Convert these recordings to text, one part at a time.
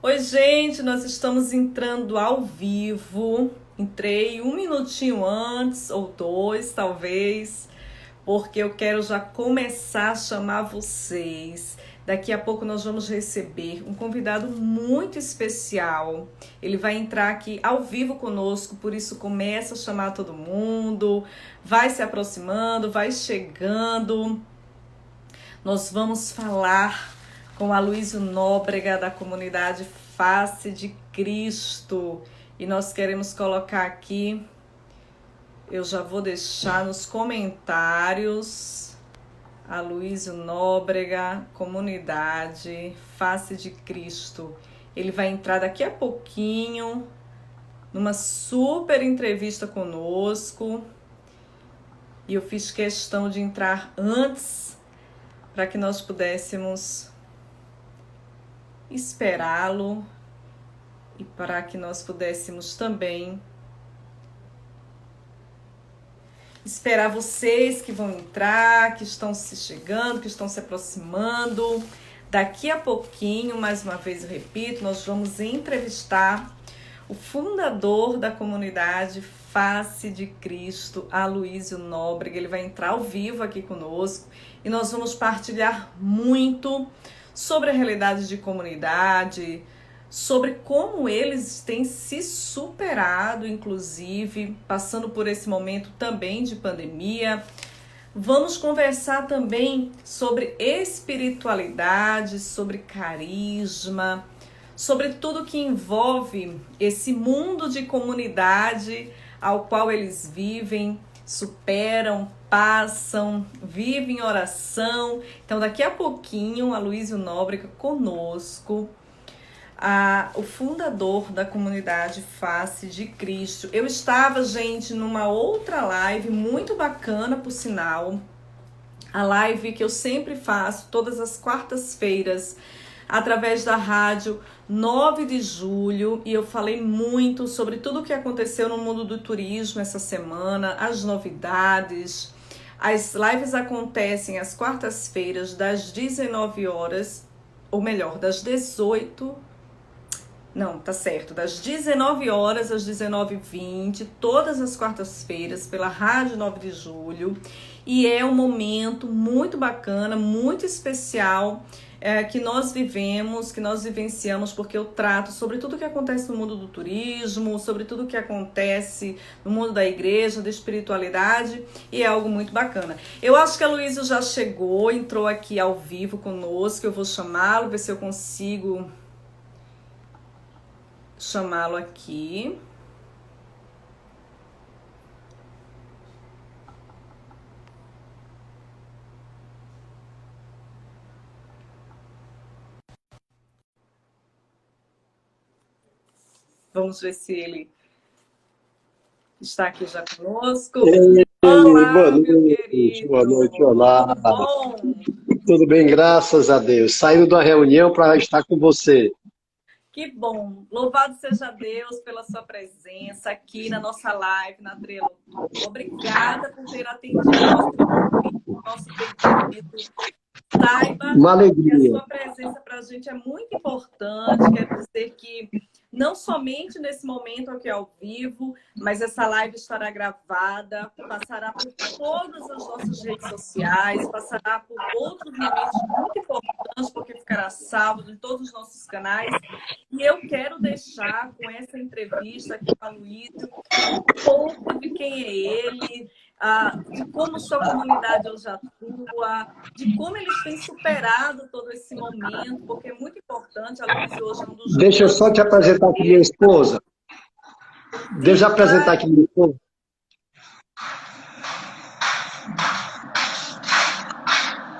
Oi, gente, nós estamos entrando ao vivo. Entrei um minutinho antes, ou dois, talvez, porque eu quero já começar a chamar vocês. Daqui a pouco nós vamos receber um convidado muito especial. Ele vai entrar aqui ao vivo conosco, por isso começa a chamar todo mundo, vai se aproximando, vai chegando. Nós vamos falar com Aloysio Nóbrega, da comunidade Face de Cristo. E nós queremos colocar aqui, eu já vou deixar nos comentários, Aloysio Nóbrega, comunidade Face de Cristo. Ele vai entrar daqui a pouquinho numa super entrevista conosco. E eu fiz questão de entrar antes para que nós pudéssemos esperá-lo e para que nós pudéssemos também esperar vocês que vão entrar, que estão se chegando, que estão se aproximando. Daqui a pouquinho, mais uma vez eu repito, nós vamos entrevistar o fundador da comunidade Face de Cristo, Aloysio Nóbrega. Ele vai entrar ao vivo aqui conosco e nós vamos partilhar muito sobre a realidade de comunidade, sobre como eles têm se superado, inclusive, passando por esse momento também de pandemia. Vamos conversar também sobre espiritualidade, sobre carisma, sobre tudo que envolve esse mundo de comunidade ao qual eles vivem, superam, passam, vivem em oração. Então, daqui a pouquinho, Aloysio Nóbrega conosco, o fundador da comunidade Face de Cristo. Eu estava, gente, numa outra live muito bacana, por sinal, a live que eu sempre faço todas as quartas-feiras, através da rádio 9 de julho, e eu falei muito sobre tudo o que aconteceu no mundo do turismo essa semana, as novidades. As lives acontecem às quartas-feiras, das 19 horas, ou melhor, das 18, não, tá certo, das 19 horas às 19h20, todas as quartas-feiras, pela rádio 9 de julho, e é um momento muito bacana, muito especial, que nós vivemos, que nós vivenciamos, porque eu trato sobre tudo que acontece no mundo do turismo, sobre tudo que acontece no mundo da igreja, da espiritualidade, e é algo muito bacana. Eu acho que a Aloysio já chegou, entrou aqui ao vivo conosco, eu vou chamá-lo, ver se eu consigo chamá-lo aqui. Vamos ver se ele está aqui já conosco. Ei, Olá, boa meu noite, querido. boa noite, olá. Tudo bom? Tudo bem, graças a Deus. Saindo da reunião para estar com você. Que bom. Louvado seja Deus pela sua presença aqui na nossa live, na Trello. Obrigada por ter atendido o nosso pedido. Saiba Uma que a alegria. sua presença para a gente é muito importante. Quero dizer que não somente nesse momento aqui ao vivo, mas essa live estará gravada, passará por todas as nossas redes sociais, passará por outros momentos muito importantes, porque ficará salvo em todos os nossos canais. E eu quero deixar com essa entrevista aqui com a Aloysio um pouco de quem é ele, de como sua comunidade hoje atua, de como eles têm superado todo esse momento, porque é muito importante. A Aloysio hoje é um dos Deixa eu grandes só te apresentar aqui minha esposa. Deixa eu apresentar aqui minha esposa.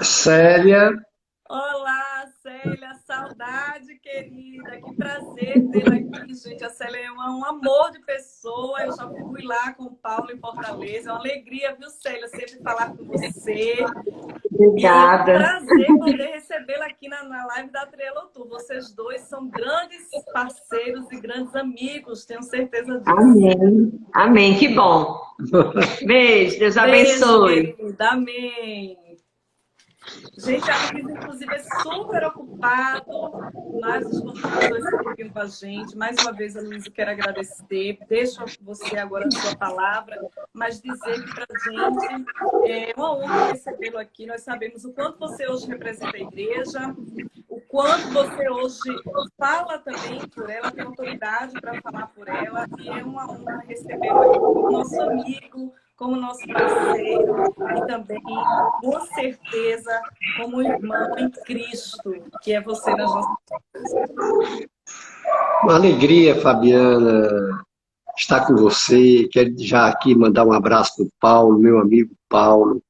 Célia. Olá, Célia, saudade, querida, que prazer tê-la aqui, gente. A Célia é um amor de pessoa, eu já fui lá com o Paulo em Fortaleza, é uma alegria, viu, Célia, sempre falar com você. Obrigada. E é um prazer poder recebê-la aqui na live da Trello Tour. Vocês dois são grandes parceiros e grandes amigos, tenho certeza disso. Amém. Amém, que bom. Beijo, Deus abençoe. Beijo, querida, amém. Gente, a Luísa, inclusive, é super ocupado, mas os construtores seguindo com a gente. Mais uma vez, a Luísa, quero agradecer. Deixo você agora a sua palavra, mas dizer que para a gente é uma honra recebê-lo aqui. Nós sabemos o quanto você hoje representa a igreja, o quanto você hoje fala também por ela, tem autoridade para falar por ela, e é uma honra recebê-lo aqui como nosso amigo, como nosso parceiro e também, com certeza, como irmão em Cristo, que é você nas nossas vidas. Uma alegria, Fabiana, estar com você. Quero já aqui mandar um abraço para o Paulo, meu amigo Paulo.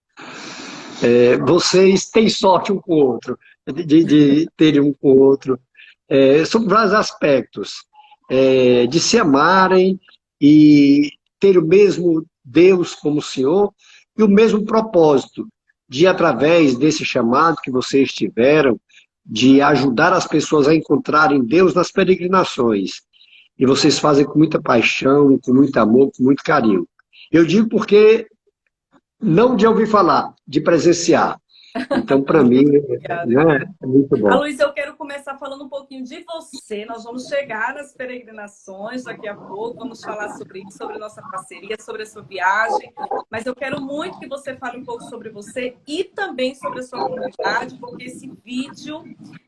Vocês têm sorte um com o outro, de terem um com o outro, sobre vários aspectos, de se amarem e ter o mesmo Deus como o Senhor e o mesmo propósito, de através desse chamado que vocês tiveram, de ajudar as pessoas a encontrarem Deus nas peregrinações. E vocês fazem com muita paixão, com muito amor, com muito carinho. Eu digo porque não de ouvir falar, de presenciar. Então, para mim, né, é muito A bom. Luísa, eu quero começar falando um pouquinho de você. Nós vamos chegar nas peregrinações daqui a pouco, vamos falar sobre isso, sobre a nossa parceria, sobre a sua viagem. Mas eu quero muito que você fale um pouco sobre você e também sobre a sua comunidade, porque esse vídeo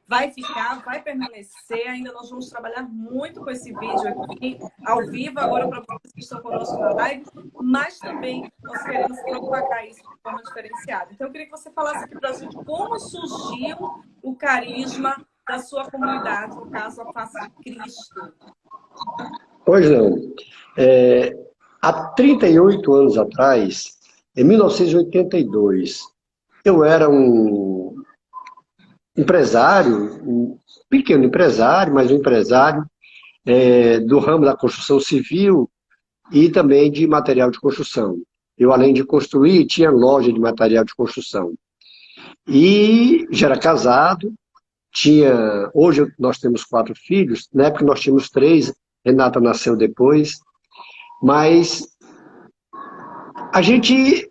vai ficar, vai permanecer. Ainda nós vamos trabalhar muito com esse vídeo aqui, ao vivo, agora para vocês que estão conosco na live, mas também nós queremos propagar isso de forma diferenciada. Então, eu queria que você falasse aqui para a gente como surgiu o carisma da sua comunidade, no caso, a Face de Cristo. Pois não. Há 38 anos atrás, em 1982, eu era um empresário, um pequeno empresário, mas um empresário do ramo da construção civil e também de material de construção. Eu, além de construir, tinha loja de material de construção. E já era casado, hoje nós temos 4 filhos, na época nós tínhamos 3, Renata nasceu depois, mas a gente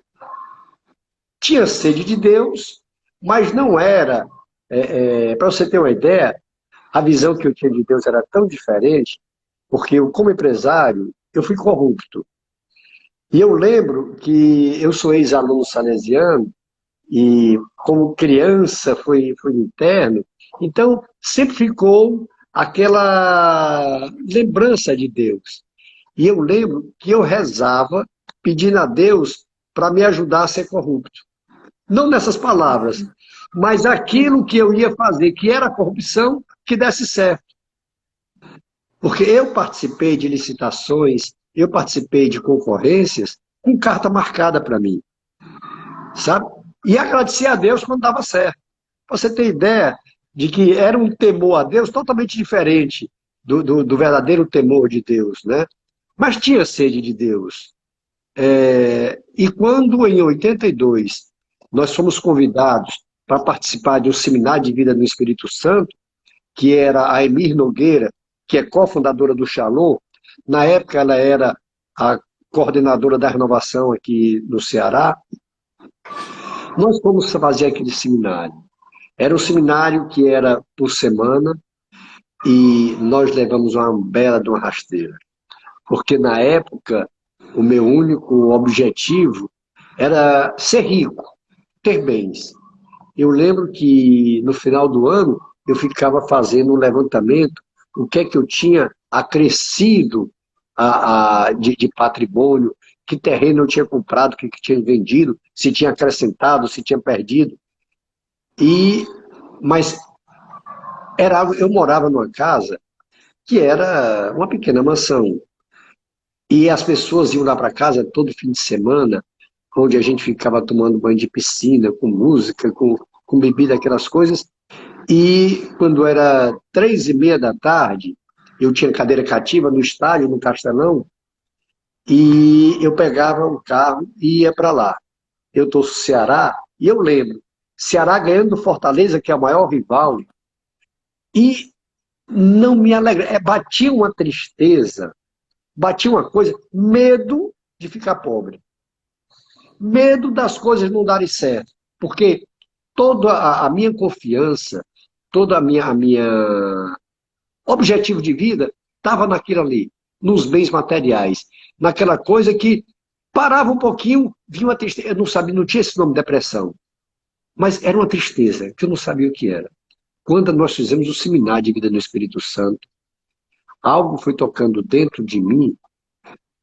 tinha sede de Deus, mas não era, para você ter uma ideia, a visão que eu tinha de Deus era tão diferente, porque eu, como empresário, eu fui corrupto. E eu lembro que eu sou ex-aluno salesiano, e como criança fui interno, então sempre ficou aquela lembrança de Deus. E eu lembro que eu rezava pedindo a Deus para me ajudar a ser corrupto. Não nessas palavras, mas aquilo que eu ia fazer, que era corrupção, que desse certo. Porque eu participei de licitações, eu participei de concorrências com carta marcada para mim, sabe? E agradecer a Deus quando dava certo. Pra você ter ideia de que era um temor a Deus totalmente diferente do verdadeiro temor de Deus, né? Mas tinha sede de Deus. E quando, em 82, nós fomos convidados para participar de um seminário de vida no Espírito Santo, que era a Emir Nogueira, que é cofundadora do Shalom, na época ela era a coordenadora da renovação aqui no Ceará, nós fomos fazer aquele seminário. Era um seminário que era por semana e nós levamos uma bela de uma rasteira. Porque na época o meu único objetivo era ser rico, ter bens. Eu lembro que no final do ano eu ficava fazendo um levantamento, o que é que eu tinha acrescido de patrimônio, que terreno eu tinha comprado, que tinha vendido, se tinha acrescentado, se tinha perdido. Mas eu morava numa casa que era uma pequena mansão. E as pessoas iam lá para casa todo fim de semana, onde a gente ficava tomando banho de piscina, com música, com bebida, aquelas coisas. E quando era 3h30 da tarde, eu tinha cadeira cativa no estádio, no Castelão, e eu pegava o carro e ia para lá. Eu torço no Ceará, e eu lembro, Ceará ganhando do Fortaleza, que é o maior rival, e não me alegra. Batia uma tristeza, batia uma coisa, medo de ficar pobre. Medo das coisas não darem certo. Porque toda a minha confiança, toda a minha objetivo de vida estava naquilo ali, nos bens materiais, naquela coisa que parava um pouquinho, vinha uma tristeza, eu não sabia, não tinha esse nome de depressão, mas era uma tristeza que eu não sabia o que era. Quando nós fizemos o seminário de vida no Espírito Santo, algo foi tocando dentro de mim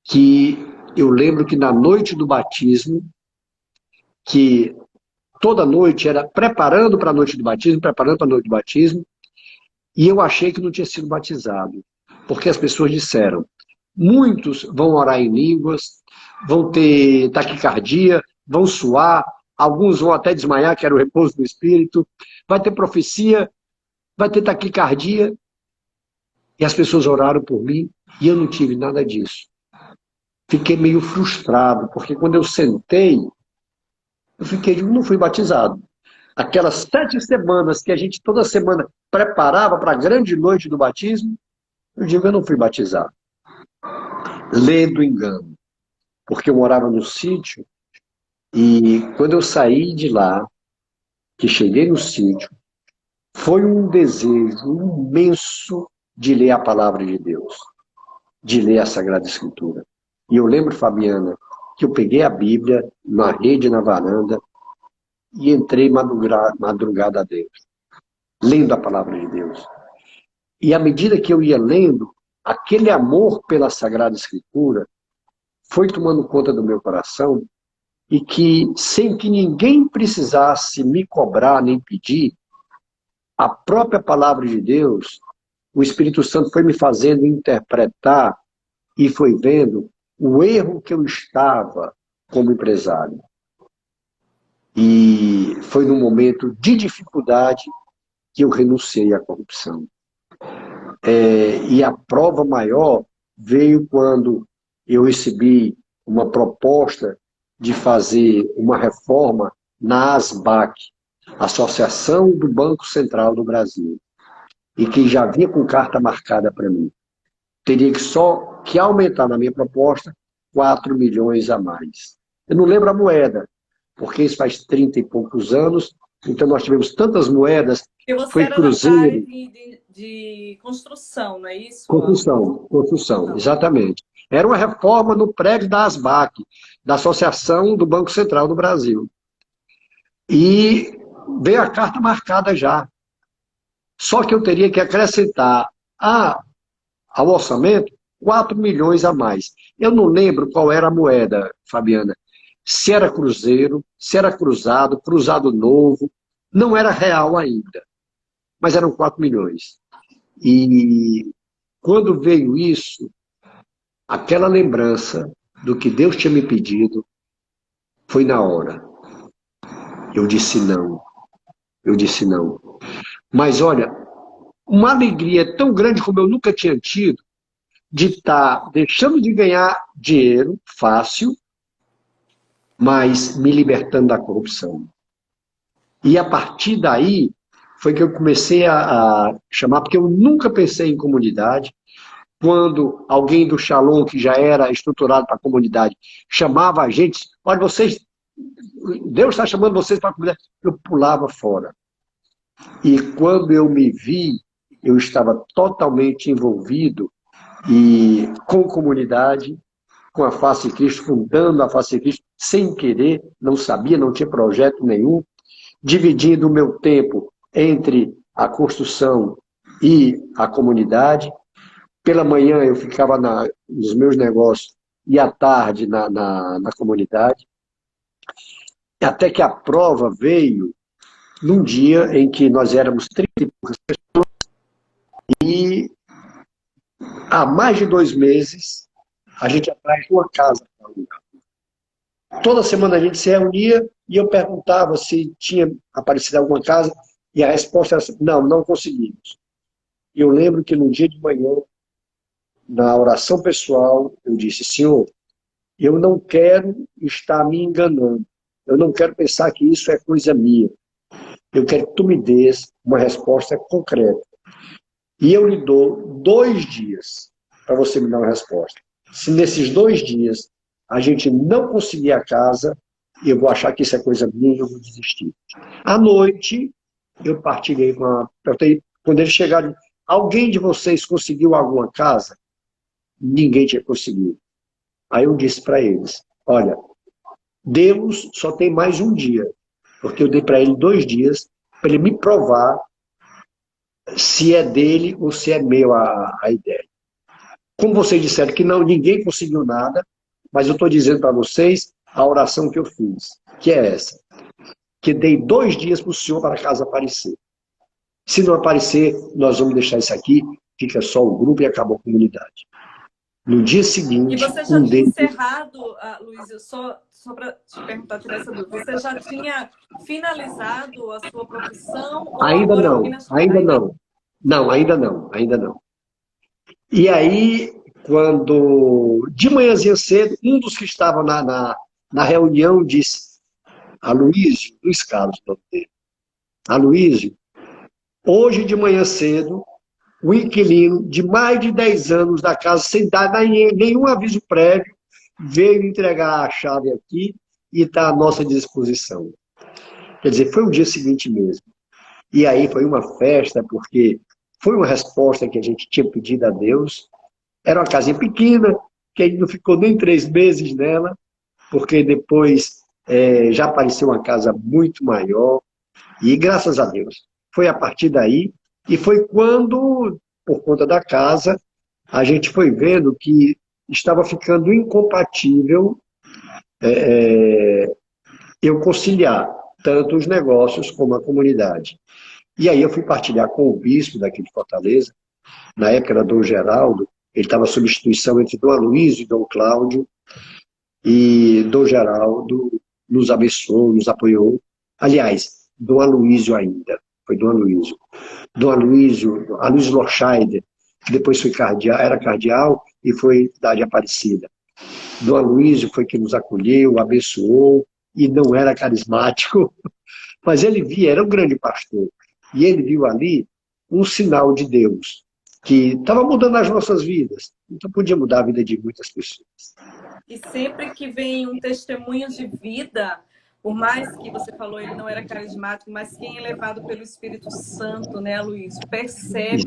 que eu lembro que na noite do batismo, que toda noite era preparando para a noite do batismo, preparando para a noite do batismo, e eu achei que não tinha sido batizado, porque as pessoas disseram, muitos vão orar em línguas, vão ter taquicardia, vão suar, alguns vão até desmaiar, que era o repouso do Espírito, vai ter profecia, vai ter taquicardia, e as pessoas oraram por mim, e eu não tive nada disso. Fiquei meio frustrado, porque quando eu sentei, eu não fui batizado. Aquelas 7 semanas que a gente toda semana preparava para a grande noite do batismo, eu digo, eu não fui batizado. Lê do engano. Porque eu morava no sítio, e quando eu saí de lá, que cheguei no sítio, foi um desejo imenso de ler a palavra de Deus, de ler a Sagrada Escritura. E eu lembro, Fabiana, que eu peguei a Bíblia na rede, na varanda, e entrei madrugada dentro, lendo a palavra de Deus. E à medida que eu ia lendo, aquele amor pela Sagrada Escritura foi tomando conta do meu coração, e que, sem que ninguém precisasse me cobrar nem pedir, a própria palavra de Deus, o Espírito Santo foi me fazendo interpretar e foi vendo o erro que eu estava como empresário. E foi num momento de dificuldade que eu renunciei à corrupção. E a prova maior veio quando eu recebi uma proposta de fazer uma reforma na ASBAC, Associação do Banco Central do Brasil, e que já vinha com carta marcada para mim. Teria que aumentar na minha proposta 4 milhões a mais. Eu não lembro a moeda, porque isso faz 30 e poucos anos, então nós tivemos tantas moedas, E você foi era cruzeiro. da área de construção, não é isso? Construção, exatamente. Era uma reforma no prédio da ASBAC, da Associação do Banco Central do Brasil. E veio a carta marcada já. Só que eu teria que acrescentar ao orçamento 4 milhões a mais. Eu não lembro qual era a moeda, Fabiana. Se era cruzeiro, se era cruzado, cruzado novo. Não era real ainda. Mas eram 4 milhões. E quando veio isso, aquela lembrança do que Deus tinha me pedido, foi na hora. Eu disse não. Mas olha, uma alegria tão grande como eu nunca tinha tido, de estar deixando de ganhar dinheiro fácil, mas me libertando da corrupção. E a partir daí, foi que eu comecei a chamar, porque eu nunca pensei em comunidade. Quando alguém do Shalom, que já era estruturado para a comunidade, chamava a gente, olha, Deus está chamando vocês para a comunidade, eu pulava fora. E quando eu me vi, eu estava totalmente envolvido com comunidade, com a Face de Cristo, fundando a Face de Cristo, sem querer, não sabia, não tinha projeto nenhum, dividindo o meu tempo entre a construção e a comunidade. Pela manhã eu ficava nos meus negócios e à tarde na comunidade. Até que a prova veio num dia em que nós éramos 30 e poucas pessoas e há mais de 2 meses a gente atrás de uma casa para alugar. Toda semana a gente se reunia e eu perguntava se tinha aparecido alguma casa e a resposta era assim, não conseguimos. E eu lembro que no dia de manhã, na oração pessoal, eu disse, Senhor, eu não quero estar me enganando. Eu não quero pensar que isso é coisa minha. Eu quero que tu me dês uma resposta concreta. E eu lhe dou 2 dias para você me dar uma resposta. Se nesses 2 dias a gente não conseguir a casa, e eu vou achar que isso é coisa minha e eu vou desistir. À noite, eu partilhei com a... Perguntei, quando eles chegaram, alguém de vocês conseguiu alguma casa? Ninguém tinha conseguido. Aí eu disse para eles, olha, Deus só tem mais um dia, porque eu dei para ele 2 dias para ele me provar se é dele ou se é meu a ideia. Como vocês disseram que não, ninguém conseguiu nada, mas eu estou dizendo para vocês a oração que eu fiz, que é essa, que dei 2 dias para o Senhor para a casa aparecer. Se não aparecer, nós vamos deixar isso aqui, fica só o grupo e acabou a comunidade. No dia E seguinte, você já tinha encerrado, Luiz, só para te perguntar, tirar essa dúvida, você já tinha finalizado a sua profissão? Ou ainda agora não, apenas... ainda não. Não, ainda não, ainda não. E aí, quando, de manhãzinha cedo, um dos que estavam na reunião disse, Aloísio, Luiz Carlos, o nome dele, Aloísio, hoje de manhã cedo, o inquilino de mais de 10 anos da casa, sem dar nenhum aviso prévio, veio entregar a chave aqui e está à nossa disposição. Quer dizer, foi o dia seguinte mesmo. E aí foi uma festa, porque foi uma resposta que a gente tinha pedido a Deus. Era uma casinha pequena, que a gente não ficou nem 3 meses nela, porque depois já apareceu uma casa muito maior. E graças a Deus, foi a partir daí, e foi quando, por conta da casa, a gente foi vendo que estava ficando incompatível eu conciliar tanto os negócios como a comunidade. E aí eu fui partilhar com o bispo daqui de Fortaleza, na época era Dom Geraldo, ele estava sob substituição entre Dom Aloysio e Dom Cláudio, e Dom Geraldo nos abençoou, nos apoiou. Aliás, Dom Aloysio ainda, foi Dom Aloysio. Dom Aloysio, Aloysio Lorscheider, que depois foi cardeal, era cardeal e foi da de Aparecida. Dom Aloysio foi quem nos acolheu, abençoou, e não era carismático, mas ele via, era um grande pastor, e ele viu ali um sinal de Deus, que estava mudando as nossas vidas, então podia mudar a vida de muitas pessoas. E sempre que vem um testemunho de vida, por mais que você falou ele não era carismático, mas quem é levado pelo Espírito Santo, né, Luiz, percebe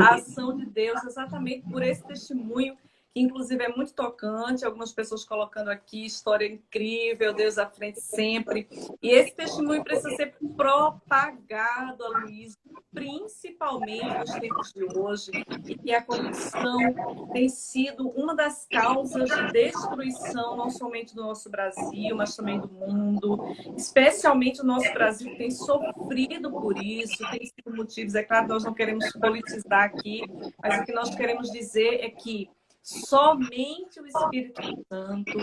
a ação de Deus exatamente por esse testemunho, que inclusive é muito tocante, algumas pessoas colocando aqui, história incrível, Deus à frente sempre. E esse testemunho precisa ser propagado, Luiz, principalmente nos tempos de hoje, e que a corrupção tem sido uma das causas de destruição, não somente do nosso Brasil, mas também do mundo, especialmente o nosso Brasil, que tem sofrido por isso, tem sido motivos, é claro, nós não queremos politizar aqui, mas o que nós queremos dizer é que somente o Espírito Santo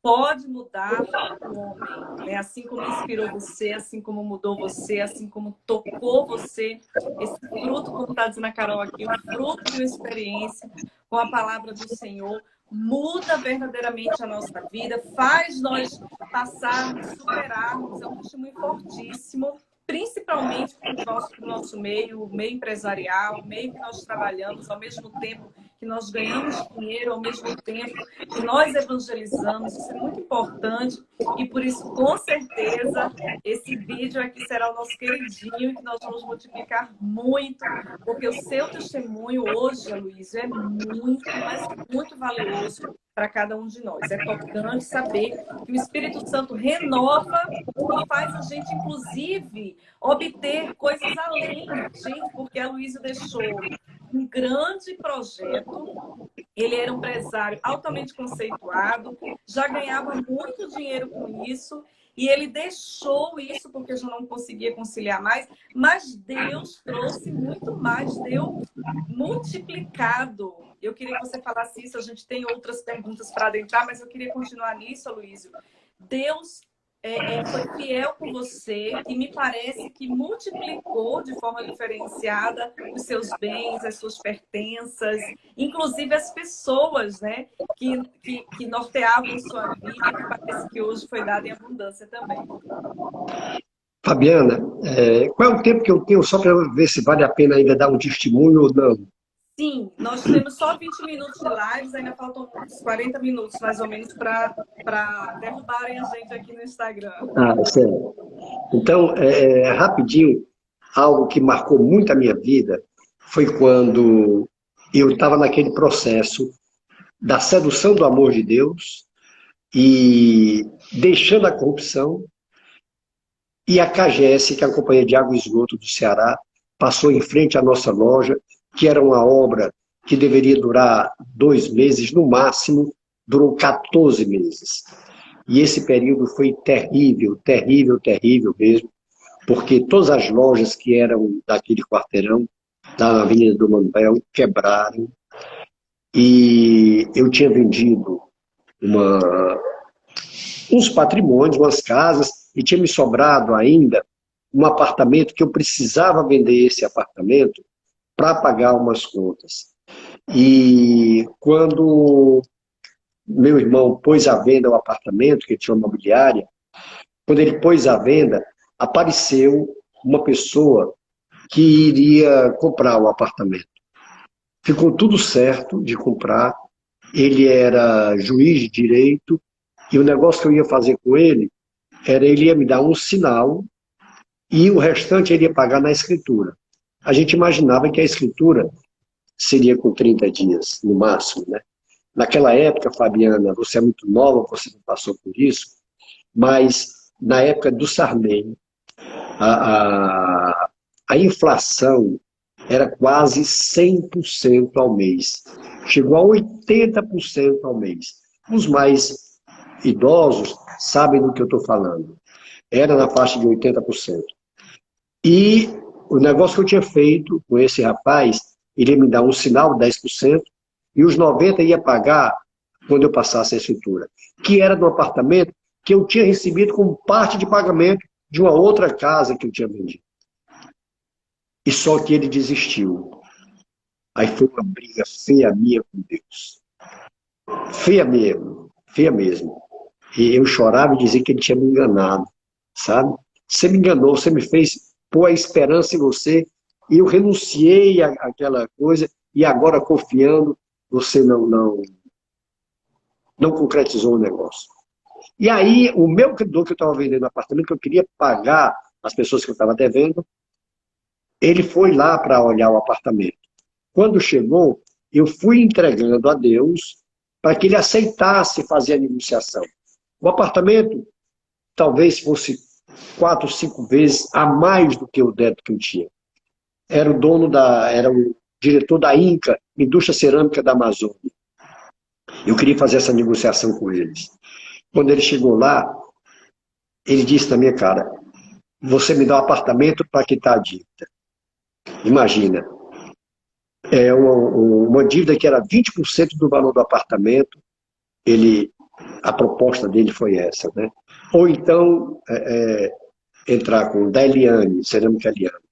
pode mudar o homem, né? Assim como inspirou você, assim como mudou você, assim como tocou você, esse fruto, como está dizendo a Carol aqui, o fruto de uma experiência com a palavra do Senhor, muda verdadeiramente a nossa vida, faz nós passarmos, superarmos, é um testemunho fortíssimo, principalmente no nosso meio, o meio empresarial, o meio que nós trabalhamos, ao mesmo tempo que nós ganhamos dinheiro, ao mesmo tempo que nós evangelizamos. Isso é muito importante e por isso, com certeza, esse vídeo aqui será o nosso queridinho, que nós vamos multiplicar muito, porque o seu testemunho hoje, Aloísio, é muito, mas muito valioso para cada um de nós. É tocante saber que o Espírito Santo renova e faz a gente, inclusive, obter coisas além, gente, porque a Aloísio deixou um grande projeto. Ele era um empresário altamente conceituado, já ganhava muito dinheiro com isso, e ele deixou isso porque já não conseguia conciliar mais, mas Deus trouxe muito mais, deu multiplicado. Eu queria que você falasse isso, a gente tem outras perguntas para adentrar, mas eu queria continuar nisso, Aloísio. Deus foi fiel com você e me parece que multiplicou de forma diferenciada os seus bens, as suas pertenças, inclusive as pessoas, né, que norteavam sua vida, que parece que hoje foi dada em abundância também. Fabiana, qual é o tempo que eu tenho só para ver se vale a pena ainda dar um testemunho ou não? Sim, nós temos só 20 minutos de lives, ainda faltam uns 40 minutos, mais ou menos, para derrubarem a gente aqui no Instagram. Ah, sério. Então, rapidinho, algo que marcou muito a minha vida foi quando eu estava naquele processo da sedução do amor de Deus e deixando a corrupção, e a CAGES, que é a Companhia de Água e Esgoto do Ceará, passou em frente à nossa loja, que era uma obra que deveria durar 2 meses, no máximo, durou 14 meses. E esse período foi terrível, terrível, terrível mesmo, porque todas as lojas que eram daquele quarteirão, da Avenida do Manuel, quebraram, e eu tinha vendido uns patrimônios, umas casas, e tinha me sobrado ainda um apartamento que eu precisava vender esse apartamento para pagar umas contas. E quando meu irmão pôs à venda o apartamento, que tinha uma imobiliária, quando ele pôs à venda, apareceu uma pessoa que iria comprar o apartamento. Ficou tudo certo de comprar, ele era juiz de direito, e o negócio que eu ia fazer com ele era ele ia me dar um sinal e o restante ele ia pagar na escritura. A gente imaginava que a escritura seria com 30 dias, no máximo, né? Naquela época, Fabiana, você é muito nova, você não passou por isso, mas na época do Sarney, a inflação era quase 100% ao mês. Chegou a 80% ao mês. Os mais idosos sabem do que eu estou falando. Era na faixa de 80%. E o negócio que eu tinha feito com esse rapaz, ele ia me dar um sinal, 10%, e os 90% ia pagar quando eu passasse a escritura, que era do apartamento que eu tinha recebido como parte de pagamento de uma outra casa que eu tinha vendido. E só que ele desistiu. Aí foi uma briga feia minha com Deus. Feia mesmo, feia mesmo. E eu chorava e dizia que ele tinha me enganado, sabe? Você me enganou, você me fez pôr a esperança em você, e eu renunciei àquela coisa, e agora confiando, você não concretizou o negócio. E aí, o meu credor que eu estava vendendo apartamento, que eu queria pagar as pessoas que eu estava devendo, ele foi lá para olhar o apartamento. Quando chegou, eu fui entregando a Deus para que ele aceitasse fazer a negociação. O apartamento talvez fosse 4, 5 vezes a mais do que o débito que eu tinha. Era o diretor da INCA, Indústria Cerâmica da Amazônia. Eu queria fazer essa negociação com eles. Quando ele chegou lá, ele disse na minha cara: você me dá um apartamento para quitar a dívida. Imagina, é uma dívida que era 20% do valor do apartamento, a proposta dele foi essa, né? Ou então, entrar com da Eliane, Cerâmica Eliane.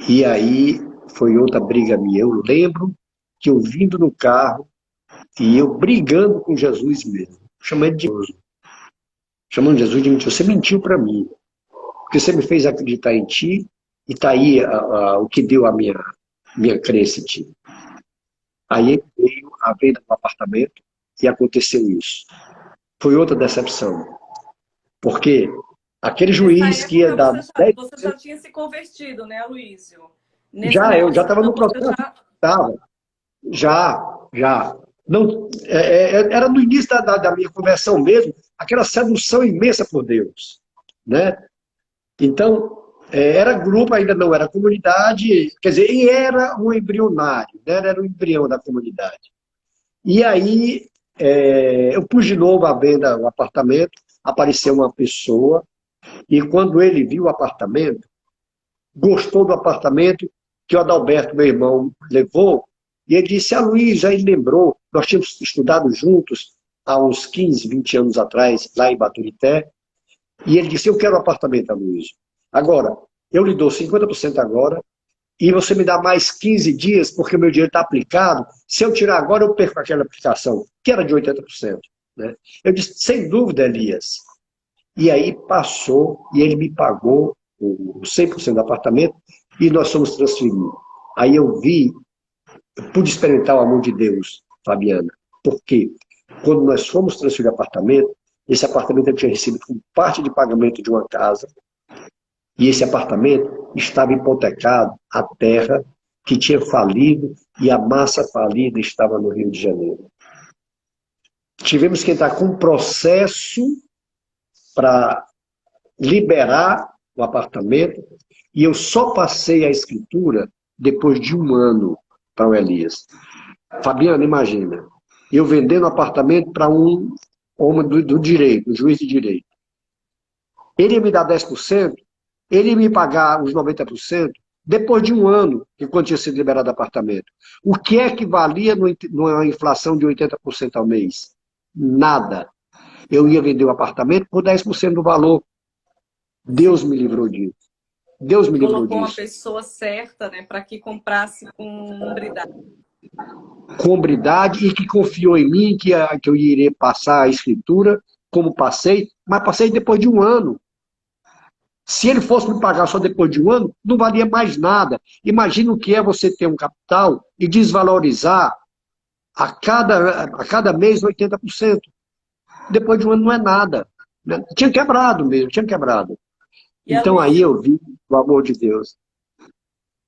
E aí foi outra briga minha. Eu lembro que eu vindo no carro e eu brigando com Jesus mesmo, chamando Jesus de mentiroso. Você mentiu para mim, porque você me fez acreditar em ti, e está aí o que deu a minha crença em ti. Aí veio a venda do apartamento e aconteceu isso. Foi outra decepção, porque aquele juiz que ia dar... Você já tinha se convertido, né, Aloísio? Eu já estava no processo. Já. Não, era no início da minha conversão mesmo, aquela sedução imensa por Deus, né? Então, era grupo, ainda não era comunidade, quer dizer, e era um embrionário, né? Era um embrião da comunidade. E aí, eu pus de novo a venda do apartamento, apareceu uma pessoa, e quando ele viu o apartamento, gostou do apartamento que o Adalberto, meu irmão, levou, e ele disse: a Luísa, ele lembrou, nós tínhamos estudado juntos há uns 15, 20 anos atrás, lá em Baturité, e ele disse: eu quero um apartamento, Luísa. Agora, eu lhe dou 50% agora, e você me dá mais 15 dias, porque o meu dinheiro está aplicado. Se eu tirar agora, eu perco aquela aplicação, que era de 80%. Né? Eu disse: sem dúvida, Elias. E aí passou, e ele me pagou o 100% do apartamento, e nós fomos transferir. Aí eu vi Eu pude experimentar o amor de Deus, Fabiana. Por quê? Quando nós fomos transferir apartamento, esse apartamento eu tinha recebido como parte de pagamento de uma casa, e esse apartamento estava hipotecado à terra que tinha falido e a massa falida estava no Rio de Janeiro. Tivemos que entrar com um processo para liberar o apartamento e eu só passei a escritura depois de 1 ano para o Elias. Fabiana, imagina, eu vendendo apartamento para um homem do direito, um juiz de direito. Ele ia me dar 10%, ele ia me pagar os 90%, depois de 1 ano, que quando tinha sido liberado o apartamento. O que é que valia numa inflação de 80% ao mês? Nada. Eu ia vender o apartamento por 10% do valor. Deus me livrou disso. Deus me livrou Colocou uma disso. pessoa certa, né, para que comprasse com hombridade. Com hombridade e que confiou em mim que eu iria passar a escritura, como passei, mas passei depois de 1 ano. Se ele fosse me pagar só depois de 1 ano, não valia mais nada. Imagina o que é você ter um capital e desvalorizar a cada mês 80%. Depois de 1 ano não é nada. Tinha quebrado mesmo, tinha quebrado. E, Então aí Aloysio, eu vi o amor de Deus.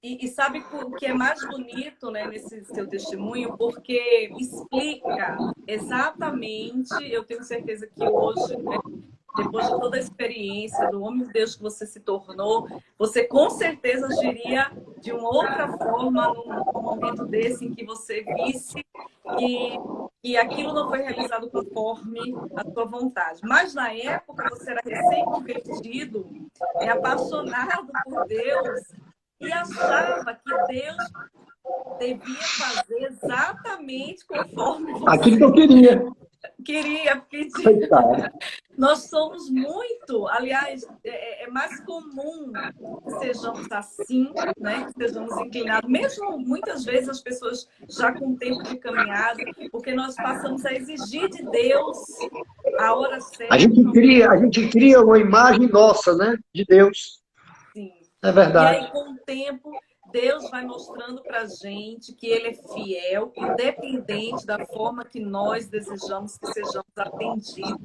e sabe o que é mais bonito, né, nesse seu testemunho? Porque explica exatamente, eu tenho certeza que hoje, né, depois de toda a experiência do homem de Deus que você se tornou, você com certeza agiria de uma outra forma num momento desse em que você visse que aquilo não foi realizado conforme a sua vontade. Mas na época você era recém-convertido, apaixonado por Deus e achava que Deus devia fazer exatamente conforme Aquilo que você eu queria. queria, pedir. Coitado. Nós somos muito, aliás, é mais comum que sejamos assim, né? Que sejamos inclinados, mesmo muitas vezes as pessoas já com tempo de caminhada, porque nós passamos a exigir de Deus a hora certa. A gente cria uma imagem nossa, né? De Deus. Sim. É E aí, verdade. com o tempo, Deus vai mostrando para a gente que Ele é fiel, independente da forma que nós desejamos que sejamos atendidos.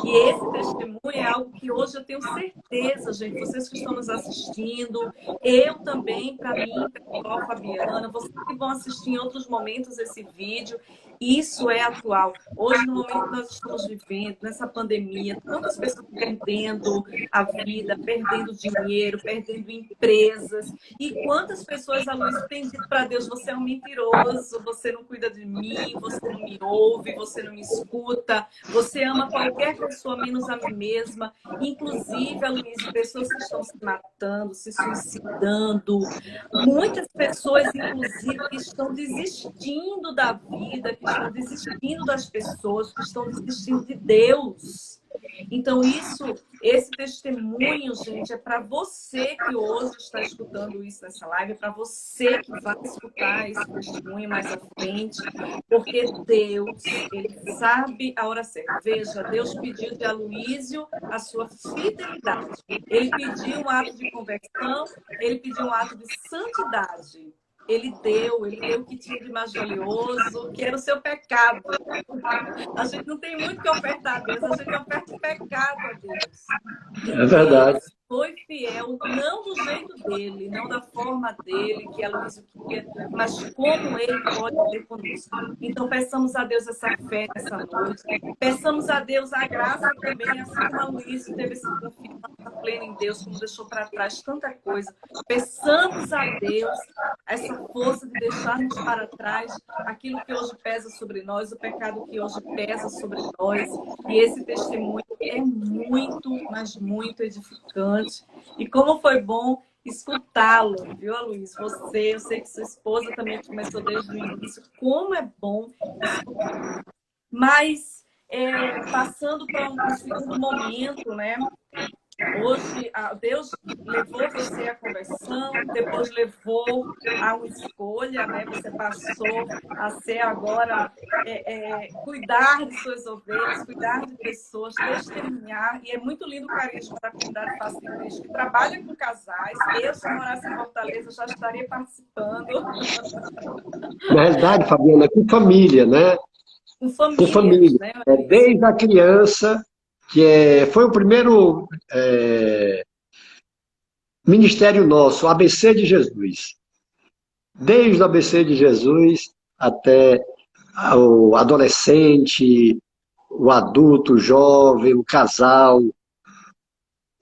E esse testemunho é algo que hoje eu tenho certeza, gente, vocês que estão nos assistindo, eu também, para mim, pessoal, Fabiana, vocês que vão assistir em outros momentos esse vídeo, isso é atual. Hoje, no momento que nós estamos vivendo, nessa pandemia, tantas pessoas perdendo a vida, perdendo dinheiro, perdendo empresas. E quantas pessoas, Aloysio, têm dito para Deus, você é um mentiroso, você não cuida de mim, você não me ouve, você não me escuta, você ama qualquer pessoa menos a mim mesma. Inclusive, Aloysio, pessoas que estão se matando, se suicidando. Muitas pessoas, inclusive, que estão desistindo da vida, que estão desistindo das pessoas, que estão desistindo de Deus. Então, esse testemunho, gente, é para você que hoje está escutando isso nessa live, é para você que vai escutar esse testemunho mais à frente, porque Deus, Ele sabe a hora certa. Veja, Deus pediu de Aloysio a sua fidelidade. Ele pediu um ato de conversão, Ele pediu um ato de santidade. Ele deu o que tinha de mais valioso, que era o seu pecado. A gente não tem muito que ofertar a Deus, a gente oferta o pecado a Deus. E É verdade. Deus foi fiel, não do jeito dele, não da forma dele, que a Aloysio queria, mas como ele pode ser conosco. Então, peçamos a Deus essa fé nessa noite. Peçamos a Deus a graça também, assim como a Aloysio teve essa confiança plena em Deus, como deixou para trás tanta coisa. Peçamos a Deus essa força de deixarmos para trás aquilo que hoje pesa sobre nós, o pecado que hoje pesa sobre nós. E esse testemunho é muito, mas muito edificante. E como foi bom escutá-lo, viu, Aloysio? Eu sei que sua esposa também começou desde o início. Como é bom escutar. Mas, passando para um segundo momento, né? Hoje, Deus levou você à conversão, depois levou a uma escolha, né? Você passou a ser agora cuidar de suas ovelhas, cuidar de pessoas, testemunhar. E é muito lindo o carisma da comunidade Face de Cristo, que trabalha com casais. Eu, se morasse em Fortaleza, já estaria participando. Na realidade, Fabiana, é com família, né? Com Com famílias, família. né? Desde a criança, foi o primeiro ministério nosso, ABC de Jesus. Desde o ABC de Jesus até o adolescente, o adulto, o jovem, o casal.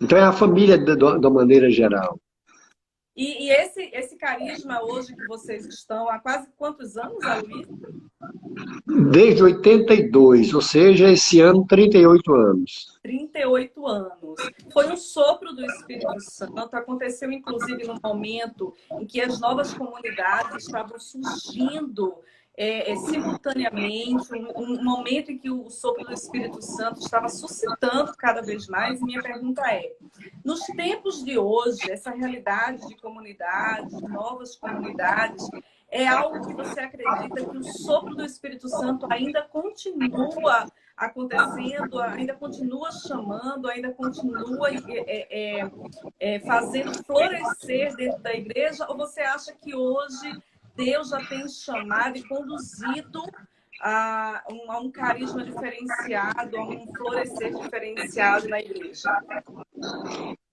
Então é a família da maneira geral. E esse carisma hoje que vocês estão há quase quantos anos, Aloysio? Desde 82, ou seja, esse ano, 38 anos. 38 anos. Foi um sopro do Espírito Santo, aconteceu inclusive no momento em que as novas comunidades estavam surgindo simultaneamente, um momento em que o sopro do Espírito Santo estava suscitando cada vez mais. E minha pergunta é, nos tempos de hoje, essa realidade de comunidades, de novas comunidades, é algo que você acredita que o sopro do Espírito Santo ainda continua acontecendo, ainda continua chamando, ainda continua fazendo florescer dentro da igreja? Ou você acha que hoje Deus já tem chamado e conduzido a um carisma diferenciado, a um florescer diferenciado na igreja?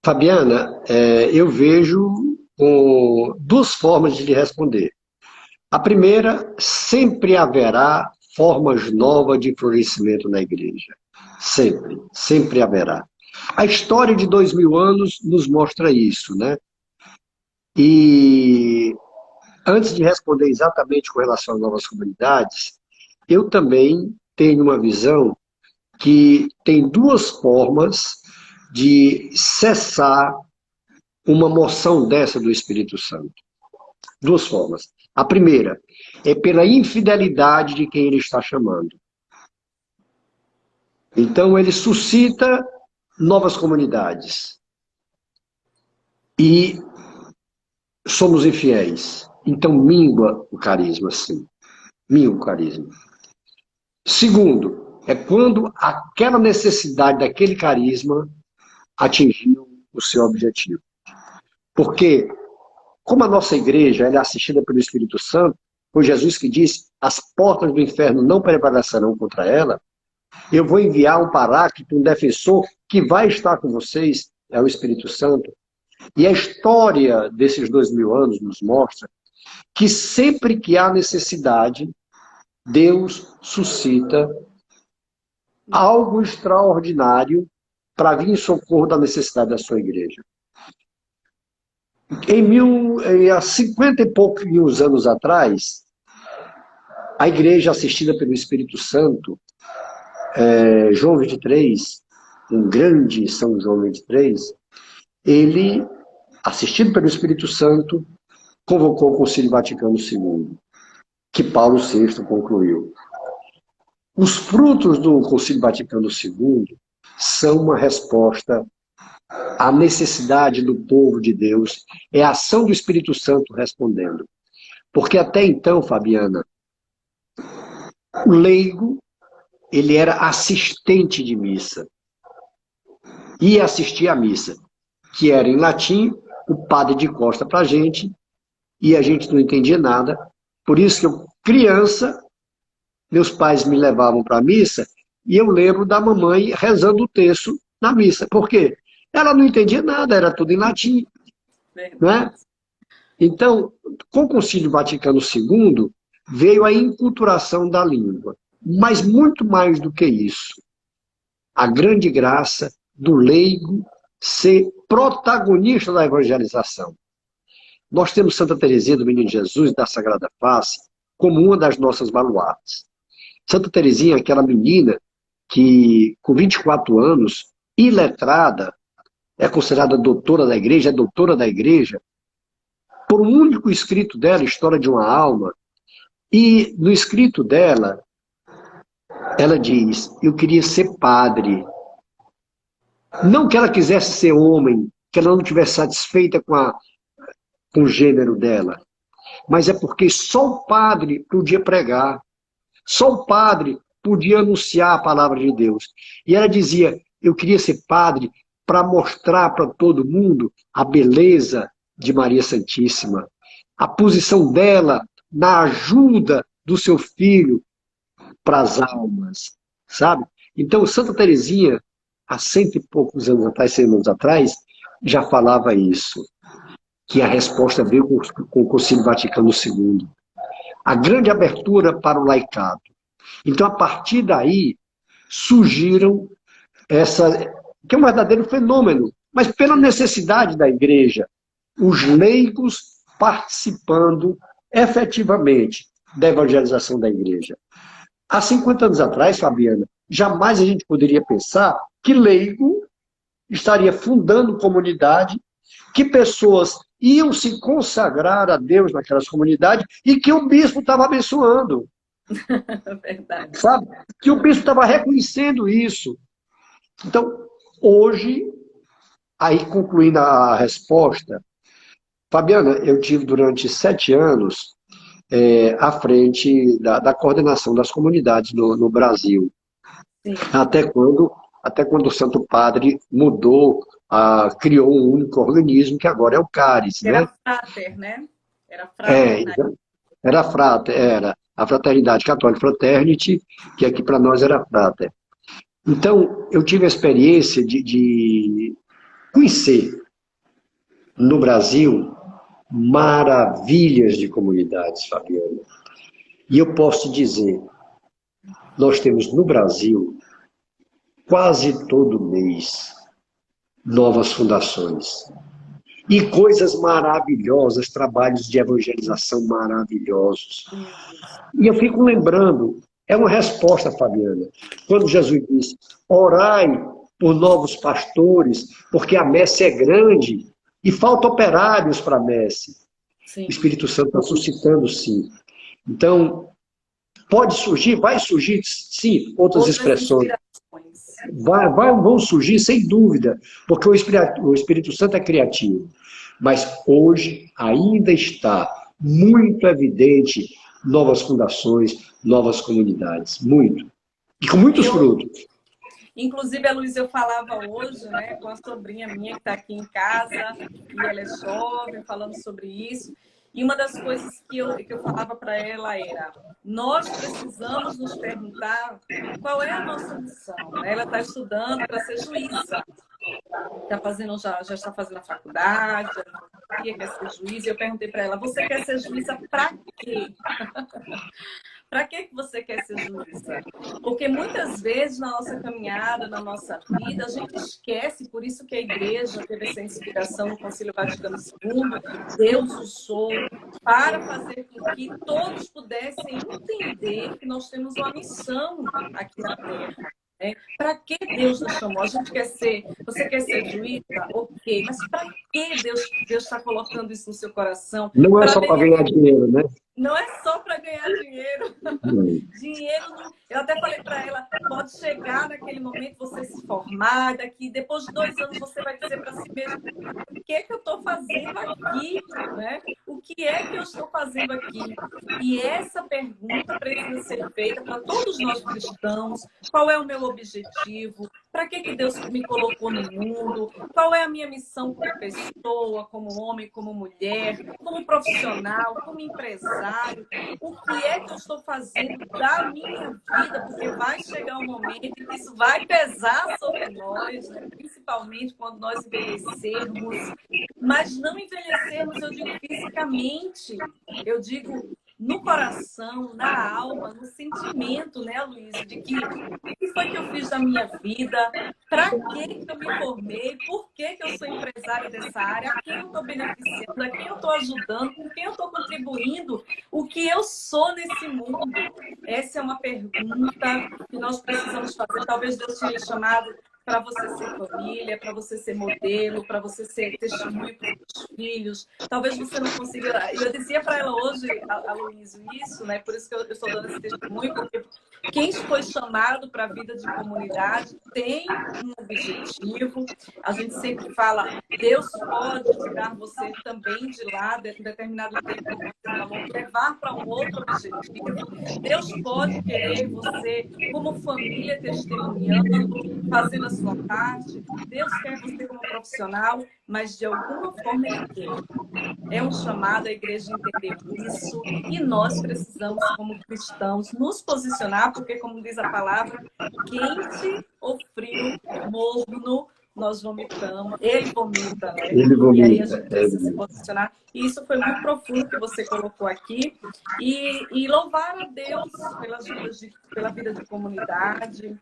Fabiana, eu vejo duas formas de lhe responder. A primeira, sempre haverá formas novas de florescimento na igreja. Sempre, sempre haverá. A história de 2000 anos nos mostra isso, né? E antes de responder exatamente com relação às novas comunidades, eu também tenho uma visão que tem duas formas de cessar uma moção dessa do Espírito Santo. Duas formas. A primeira é pela infidelidade de quem ele está chamando. Então, ele suscita novas comunidades. E somos infiéis. Então, mingua o carisma, sim. Mingua o carisma. Segundo, é quando aquela necessidade daquele carisma atingiu o seu objetivo. Porque, como a nossa igreja é assistida pelo Espírito Santo, foi Jesus que disse, as portas do inferno não prevalecerão contra ela, eu vou enviar um paráclito, um defensor, que vai estar com vocês, é o Espírito Santo. E a história desses 2000 anos nos mostra que sempre que há necessidade, Deus suscita algo extraordinário para vir em socorro da necessidade da sua igreja. Há 50 e poucos anos atrás, a igreja assistida pelo Espírito Santo, João 23, um grande São João 23, ele, assistido pelo Espírito Santo, convocou o Concílio Vaticano II, que Paulo VI concluiu. Os frutos do Concílio Vaticano II são uma resposta à necessidade do povo de Deus, é a ação do Espírito Santo respondendo. Porque até então, Fabiana, o leigo, ele era assistente de missa. Ia assistir à missa, que era em latim, o padre de costa para a gente, e a gente não entendia nada. Por isso que eu, criança, meus pais me levavam para a missa, e eu lembro da mamãe rezando o terço na missa. Por quê? Ela não entendia nada, era tudo em latim. Não é? Então, com o Concílio Vaticano II, veio a enculturação da língua. Mas muito mais do que isso, a grande graça do leigo ser protagonista da evangelização. Nós temos Santa Teresinha do Menino Jesus, da Sagrada Face, como uma das nossas baluartes. Santa Teresinha, aquela menina que, com 24 anos, iletrada, é considerada doutora da igreja, é doutora da igreja, por um único escrito dela, História de uma Alma, e no escrito dela, ela diz, eu queria ser padre, Não que ela quisesse ser homem, que ela não estivesse satisfeita com o gênero dela, mas é porque só o padre podia pregar, só o padre podia anunciar a palavra de Deus. E ela dizia, eu queria ser padre para mostrar para todo mundo a beleza de Maria Santíssima, a posição dela na ajuda do seu filho para as almas, sabe? Então, Santa Teresinha, há cento e poucos anos atrás, 100 anos atrás, já falava isso, que a resposta veio com o Concílio Vaticano II. A grande abertura para o laicado. Então, a partir daí, surgiram que é um verdadeiro fenômeno, mas pela necessidade da igreja, os leigos participando efetivamente da evangelização da igreja. Há 50 anos atrás, Fabiana, jamais a gente poderia pensar que leigo estaria fundando comunidade, que pessoas iam se consagrar a Deus naquelas comunidades e que o bispo estava abençoando. Verdade. Sabe? Que o bispo estava reconhecendo isso. Então, hoje, aí concluindo a resposta, Fabiana, eu tive durante 7 anos à frente da coordenação das comunidades no Brasil. Sim. Até quando o Santo Padre mudou, criou um único organismo, que agora é o CARES. Era né? frater, né? Era frater. Era frater, era a Fraternidade Católica Fraternity, que aqui para nós era frater. Então, eu tive a experiência de conhecer no Brasil maravilhas de comunidades, Fabiana. E eu posso te dizer, nós temos no Brasil, quase todo mês, novas fundações. E coisas maravilhosas, trabalhos de evangelização maravilhosos. E eu fico lembrando, é uma resposta, Fabiana, quando Jesus disse, orai por novos pastores, porque a messe é grande e falta operários para a messe. Sim. O Espírito Santo está suscitando, sim. Então, pode surgir, vai surgir, sim, outras expressões. Vão surgir, sem dúvida, porque o Espírito Santo é criativo. Mas hoje ainda está muito evidente novas fundações, novas comunidades. Muito. E com muitos frutos. Inclusive, a Luísa, eu falava hoje, né, com a sobrinha minha que está aqui em casa, e ela é jovem, falando sobre isso. E uma das coisas que eu falava para ela era, nós precisamos nos perguntar qual é a nossa missão. Ela está estudando para ser juíza. Já está fazendo a faculdade, já quer ser juíza. E eu perguntei para ela, você quer ser juíza para quê? Para que você quer ser juíza? Porque muitas vezes na nossa caminhada, na nossa vida, a gente esquece, por isso que a igreja teve essa inspiração no Concílio Vaticano II, Deus usou para fazer com que todos pudessem entender que nós temos uma missão aqui na Terra. Para que Deus nos chamou? A gente quer ser... Você quer ser juíza? Ok. Mas para que Deus está colocando isso no seu coração? Não é só para ganhar dinheiro, né? Não é só para ganhar dinheiro. Dinheiro, eu até falei para ela, pode chegar naquele momento você se formar, depois de 2 anos você vai dizer para si mesmo, o que é que eu estou fazendo aqui? Né? O que é que eu estou fazendo aqui? E essa pergunta precisa ser feita para todos nós cristãos. Qual é o meu objetivo? Para que Deus me colocou no mundo? Qual é a minha missão como pessoa, como homem, como mulher, como profissional, como empresário? O que é que eu estou fazendo da minha vida? Porque vai chegar um momento em que isso vai pesar sobre nós, né? Principalmente quando nós envelhecermos. Mas não envelhecermos, eu digo fisicamente, eu digo no coração, na alma, no sentimento, né, Luísa? De que o que foi que eu fiz da minha vida? Para que eu me formei? Por que eu sou empresária dessa área? A quem eu estou beneficiando? A quem eu estou ajudando? Com quem eu estou contribuindo? O que eu sou nesse mundo? Essa é uma pergunta que nós precisamos fazer. Talvez Deus tenha chamado para você ser família, para você ser modelo, para você ser testemunho para os filhos. Talvez você não consiga... Eu dizia para ela hoje, a Luísa, isso, né? Por isso que eu estou dando esse testemunho, porque quem foi chamado para a vida de comunidade tem um objetivo. A gente sempre fala, Deus pode tirar você também de lá, de um determinado tempo, como você falou, levar para um outro objetivo. Deus pode querer você como família testemunhando, fazendo a sua parte. Deus quer você como profissional, mas de alguma forma Ele quer. É um chamado, a igreja entender isso, e nós precisamos, como cristãos, nos posicionar, porque, como diz a palavra, quente ou frio, morno, nós vomitamos, ele vomita, né? Ele E aí a vomita. gente precisa se posicionar. E isso foi muito profundo que você colocou aqui. E louvar a Deus pela vida de comunidade.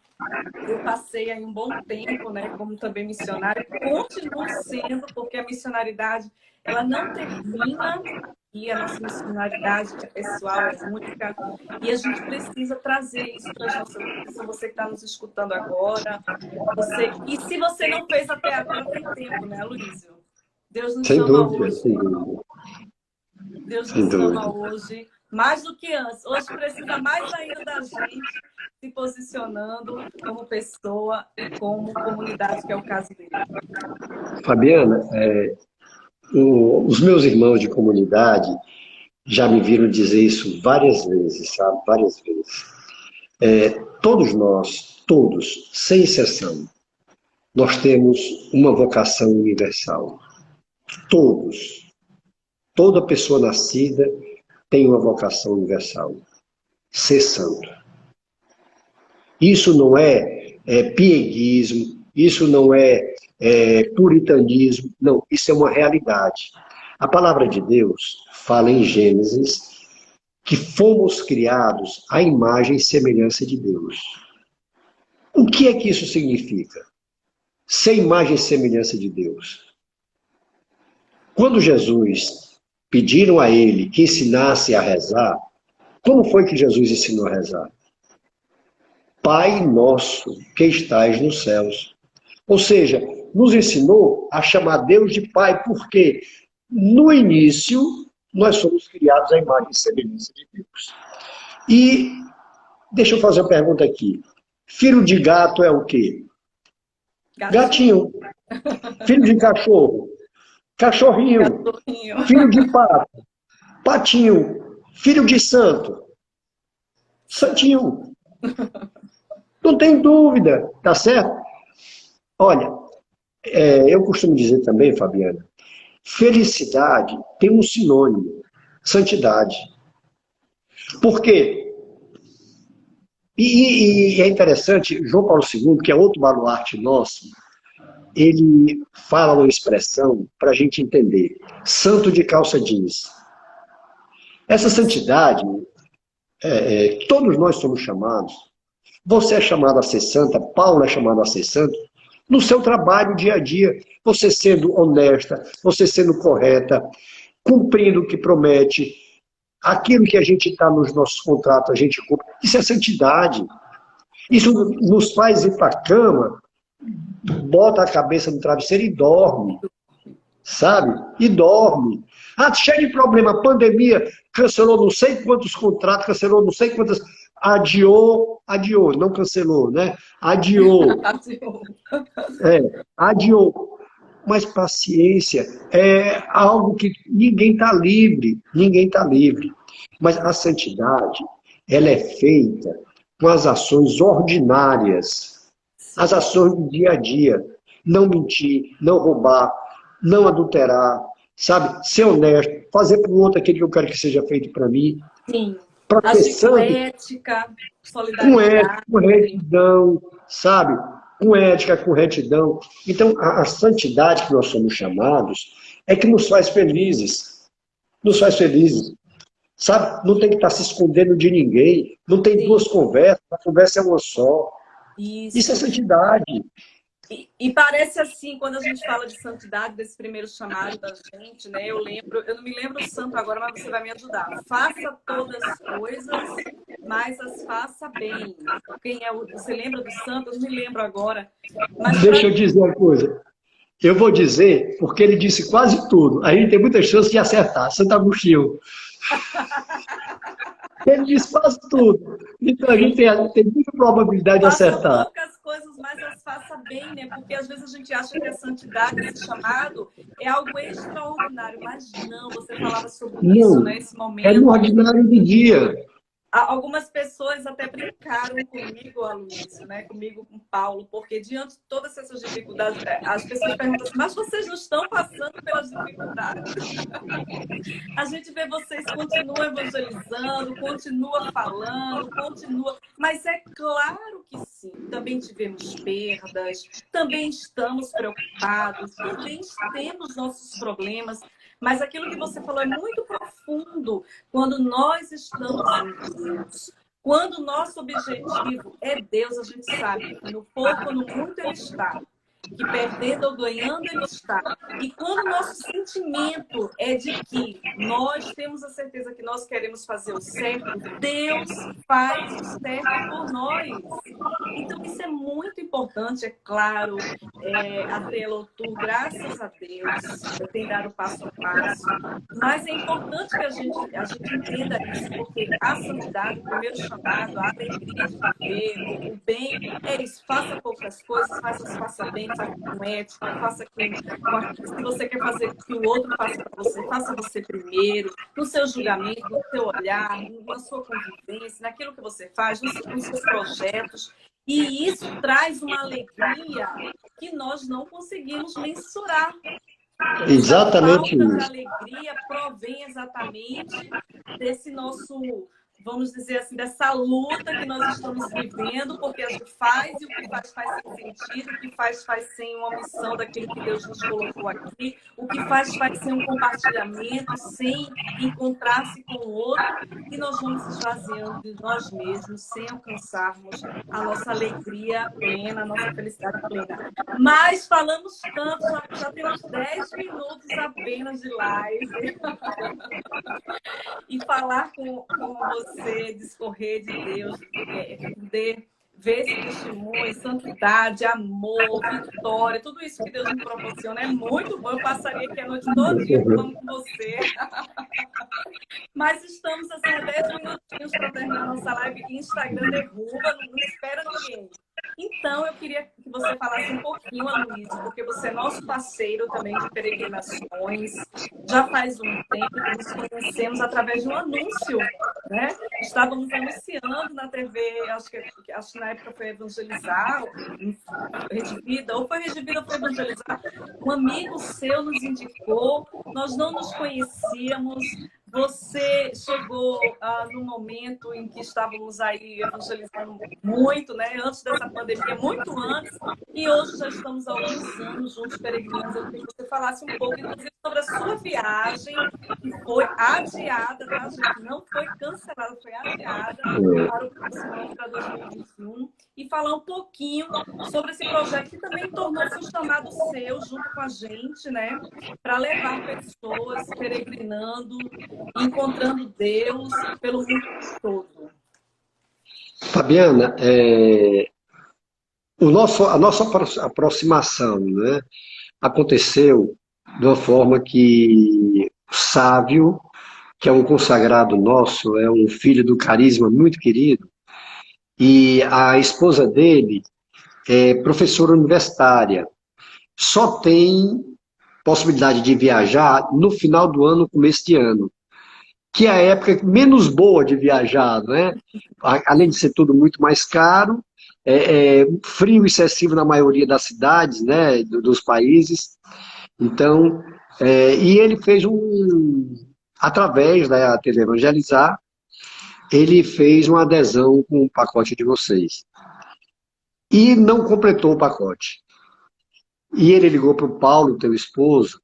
Eu passei aí um bom tempo, né, como também missionária, continuo sendo, porque a missionaridade, ela não termina, e a nossa missionaridade pessoal é única, e a gente precisa trazer isso para as nossas vidas. Você que está nos escutando agora, e se você não fez até agora, tem tempo, né, Luísio? Deus nos Sem chama dúvida, hoje. sem dúvida. Deus Sem nos chama dúvida. hoje, mais do que antes. Hoje precisa mais ainda da gente se posicionando como pessoa e como comunidade, que é o caso dele. Fabiana, os meus irmãos de comunidade já me viram dizer isso várias vezes, sabe? Várias vezes. Todos nós, todos, sem exceção, nós temos uma vocação universal. Todos. Toda pessoa nascida tem uma vocação universal. Ser santo. Isso não é pieguismo, isso não é puritanismo, não, isso é uma realidade. A palavra de Deus fala em Gênesis que fomos criados à imagem e semelhança de Deus. O que é que isso significa? Ser imagem e semelhança de Deus. Quando Jesus pediram a ele que ensinasse a rezar, como foi que Jesus ensinou a rezar? Pai nosso que estais nos céus. Ou seja, nos ensinou a chamar Deus de Pai, porque no início nós somos criados à imagem e semelhança de Deus. E deixa eu fazer uma pergunta aqui. Filho de gato é o quê? Gatinho. Filho de cachorro? Cachorrinho. Filho de pato? Patinho. Filho de santo? Santinho. Não tem dúvida, tá certo? Olha, eu costumo dizer também, Fabiana, felicidade tem um sinônimo, santidade. Por quê? E é interessante, João Paulo II, que é outro baluarte nosso, ele fala uma expressão para a gente entender. Santo de calça jeans. Essa santidade, todos nós somos chamados. Você é chamado a ser santa, Paulo é chamado a ser santo, no seu trabalho dia a dia, você sendo honesta, você sendo correta, cumprindo o que promete, aquilo que a gente está nos nossos contratos, a gente cumpre. Isso é santidade. Isso nos faz ir para a cama, bota a cabeça no travesseiro e dorme. Sabe? E dorme. Ah, cheio de problema, pandemia, cancelou não sei quantos contratos, cancelou não sei quantas... Adiou, não cancelou, né? Adiou. Adiou. Mas paciência é algo que ninguém está livre, ninguém está livre. Mas a santidade, ela é feita com as ações ordinárias, as ações do dia a dia. Não mentir, não roubar, não adulterar, sabe? Ser honesto, fazer para o outro aquilo que eu quero que seja feito para mim. Sim. Agir com ética, solidariedade. Com retidão, sabe? Com ética, com retidão. Então, a santidade que nós somos chamados é que nos faz felizes. Nos faz felizes. Sabe? Não tem que estar se escondendo de ninguém. Não tem duas conversas. A conversa é uma só. Isso é santidade. E parece assim, quando a gente fala de santidade, desse primeiro chamado da gente, né? Eu não me lembro o santo agora, mas você vai me ajudar. Faça todas as coisas, mas as faça bem. Você lembra do santo? Eu não me lembro agora. Mas Deixa eu dizer uma coisa. Eu vou dizer, porque ele disse quase tudo. A gente tem muita chance de acertar. Santo Agostinho. Ele disse quase tudo. Então a gente tem muita probabilidade de faça acertar. poucas coisas, mas as faça bem, né? Porque às vezes a gente acha que a santidade, esse chamado, é algo extraordinário. Mas não, você falava sobre isso, Não, né? Esse é no momento. ordinário do dia. Algumas pessoas até brincaram comigo, Aloysio, né? Comigo, com o Paulo, porque diante de todas essas dificuldades, as pessoas perguntam assim, mas vocês não estão passando pelas dificuldades? A gente vê vocês continuam evangelizando, continua falando, continua... Mas é claro que sim, também tivemos perdas, também estamos preocupados, também temos nossos problemas, mas aquilo que você falou é muito profundo quando nós estamos juntos. Quando o nosso objetivo é Deus, a gente sabe que no pouco ou no muito Ele está. Que perdendo ou ganhando Ele está. E quando o nosso sentimento é de que nós temos a certeza que nós queremos fazer o certo, Deus faz o certo por nós. Então, isso é muito importante, é claro. A Telotu, graças a Deus, tem dado passo a passo. Mas é importante que a gente entenda isso, porque a santidade, o primeiro chamado, a alegria de viver, o bem, é isso. Faça poucas coisas, mas as faça bem, faça com ética, faça se você quer fazer que o outro faça para você, faça você primeiro, no seu julgamento, no seu olhar, na sua convivência, naquilo que você faz, nos seus projetos. E isso traz uma alegria que nós não conseguimos mensurar. Exatamente Essa falta de isso. alegria provém exatamente desse nosso, vamos dizer assim, dessa luta que nós estamos vivendo, porque a gente faz e o que faz sem sentido, o que faz sem uma missão daquilo que Deus nos colocou aqui, o que faz sem um compartilhamento, sem encontrar-se com o outro, e nós vamos esvaziando de nós mesmos, sem alcançarmos a nossa alegria plena, a nossa felicidade plena. Mas falamos tanto, já temos 10 minutos apenas de live. E falar com você, discorrer de Deus, poder ver esse testemunho, santidade, amor, vitória, tudo isso que Deus me proporciona é muito bom. Eu passaria aqui a noite todinha falando com você. Mas estamos assim, a 10 minutinhos para terminar a nossa live. Instagram derruba, não espera ninguém. Então, eu queria que você falasse um pouquinho, Aloysio, porque você é nosso parceiro também de peregrinações. Já faz um tempo que nos conhecemos através de um anúncio, né? Estávamos anunciando na TV, acho que na época foi Evangelizar, Rede Vida, ou foi Rede Vida ou foi Evangelizar. Um amigo seu nos indicou, nós não nos conhecíamos. Você chegou no momento em que estávamos aí evangelizando muito, né? Antes dessa pandemia, muito antes, e hoje já estamos há alguns anos juntos peregrinando. Eu queria que você falasse um pouco, inclusive, sobre a sua viagem, que foi adiada, tá, gente? Não foi cancelada, foi adiada para o próximo ano, para 2021. E falar um pouquinho sobre esse projeto que também tornou-se um chamado seu, junto com a gente, né? Para levar pessoas peregrinando, encontrando Deus pelo mundo todo. Fabiana, a nossa aproximação, né, aconteceu de uma forma que o Sávio, que é um consagrado nosso, é um filho do carisma muito querido, e a esposa dele é professora universitária. Só tem possibilidade de viajar no final do ano, começo de ano, que é a época menos boa de viajar, né? Além de ser tudo muito mais caro, frio excessivo na maioria das cidades, né, dos países. Então, e ele fez através da TV Evangelizar, ele fez uma adesão com o pacote de vocês. E não completou o pacote. E ele ligou para o Paulo, teu esposo,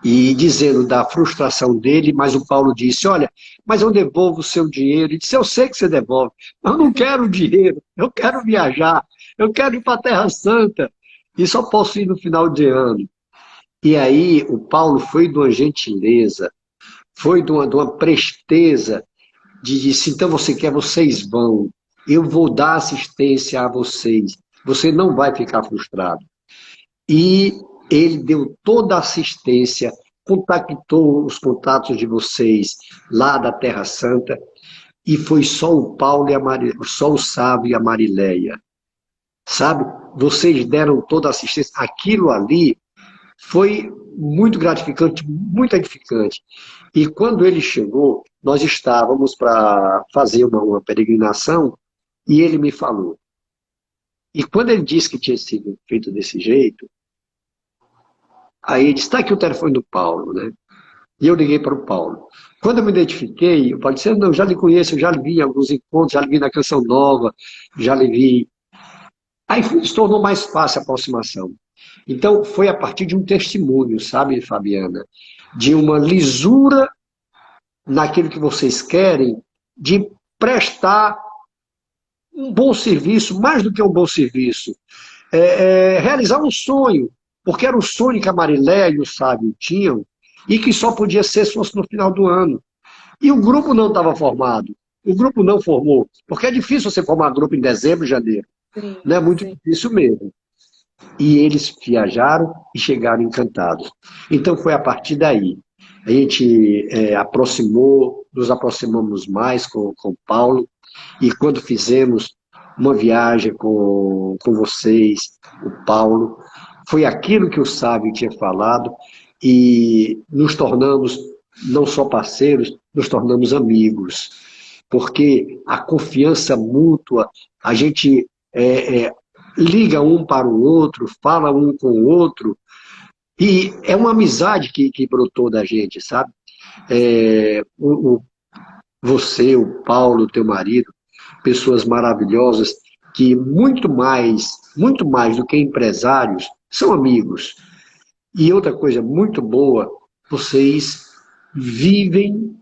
e dizendo da frustração dele, mas o Paulo disse, olha, mas eu devolvo o seu dinheiro. Ele disse, eu sei que você devolve, mas eu não quero o dinheiro, eu quero viajar. eu quero ir para a Terra Santa e só posso ir no final de ano. E aí o Paulo foi de uma gentileza, foi de uma presteza, de disse, então você quer, vocês vão, eu vou dar assistência a vocês, você não vai ficar frustrado. E ele deu toda a assistência, contactou os contatos de vocês lá da Terra Santa, e foi só o Paulo e a só o Sábio e a Marileia. Sabe? Vocês deram toda a assistência. Aquilo ali foi muito gratificante, muito edificante. E quando ele chegou, nós estávamos para fazer uma peregrinação, e ele me falou. E quando ele disse que tinha sido feito desse jeito, aí ele disse, está aqui o telefone do Paulo, né? E eu liguei para o Paulo. Quando eu me identifiquei, o Paulo disse, não, já lhe conheço, eu já lhe vi em alguns encontros, já lhe vi na Canção Nova, já lhe vi. Aí se tornou mais fácil a aproximação. Então, foi a partir de um testemunho, sabe, Fabiana? De uma lisura naquilo que vocês querem, de prestar um bom serviço, mais do que um bom serviço. Realizar um sonho, porque era o sonho que a Marilé e o Sábio tinham, e que só podia ser se fosse no final do ano. E o grupo não estava formado. O grupo não formou, porque é difícil você formar grupo em dezembro e janeiro. Sim, Não é muito sim. difícil mesmo. E eles viajaram e chegaram encantados. Então foi a partir daí. A gente nos aproximamos mais com o Paulo, e quando fizemos uma viagem com vocês, o Paulo, foi aquilo que o Sábio tinha falado, e nos tornamos não só parceiros, nos tornamos amigos. Porque a confiança mútua, a gente liga um para o outro, fala um com o outro, e é uma amizade que brotou da gente, sabe? Você, o Paulo, teu marido, pessoas maravilhosas, que muito mais do que empresários, são amigos. E outra coisa muito boa, vocês vivem,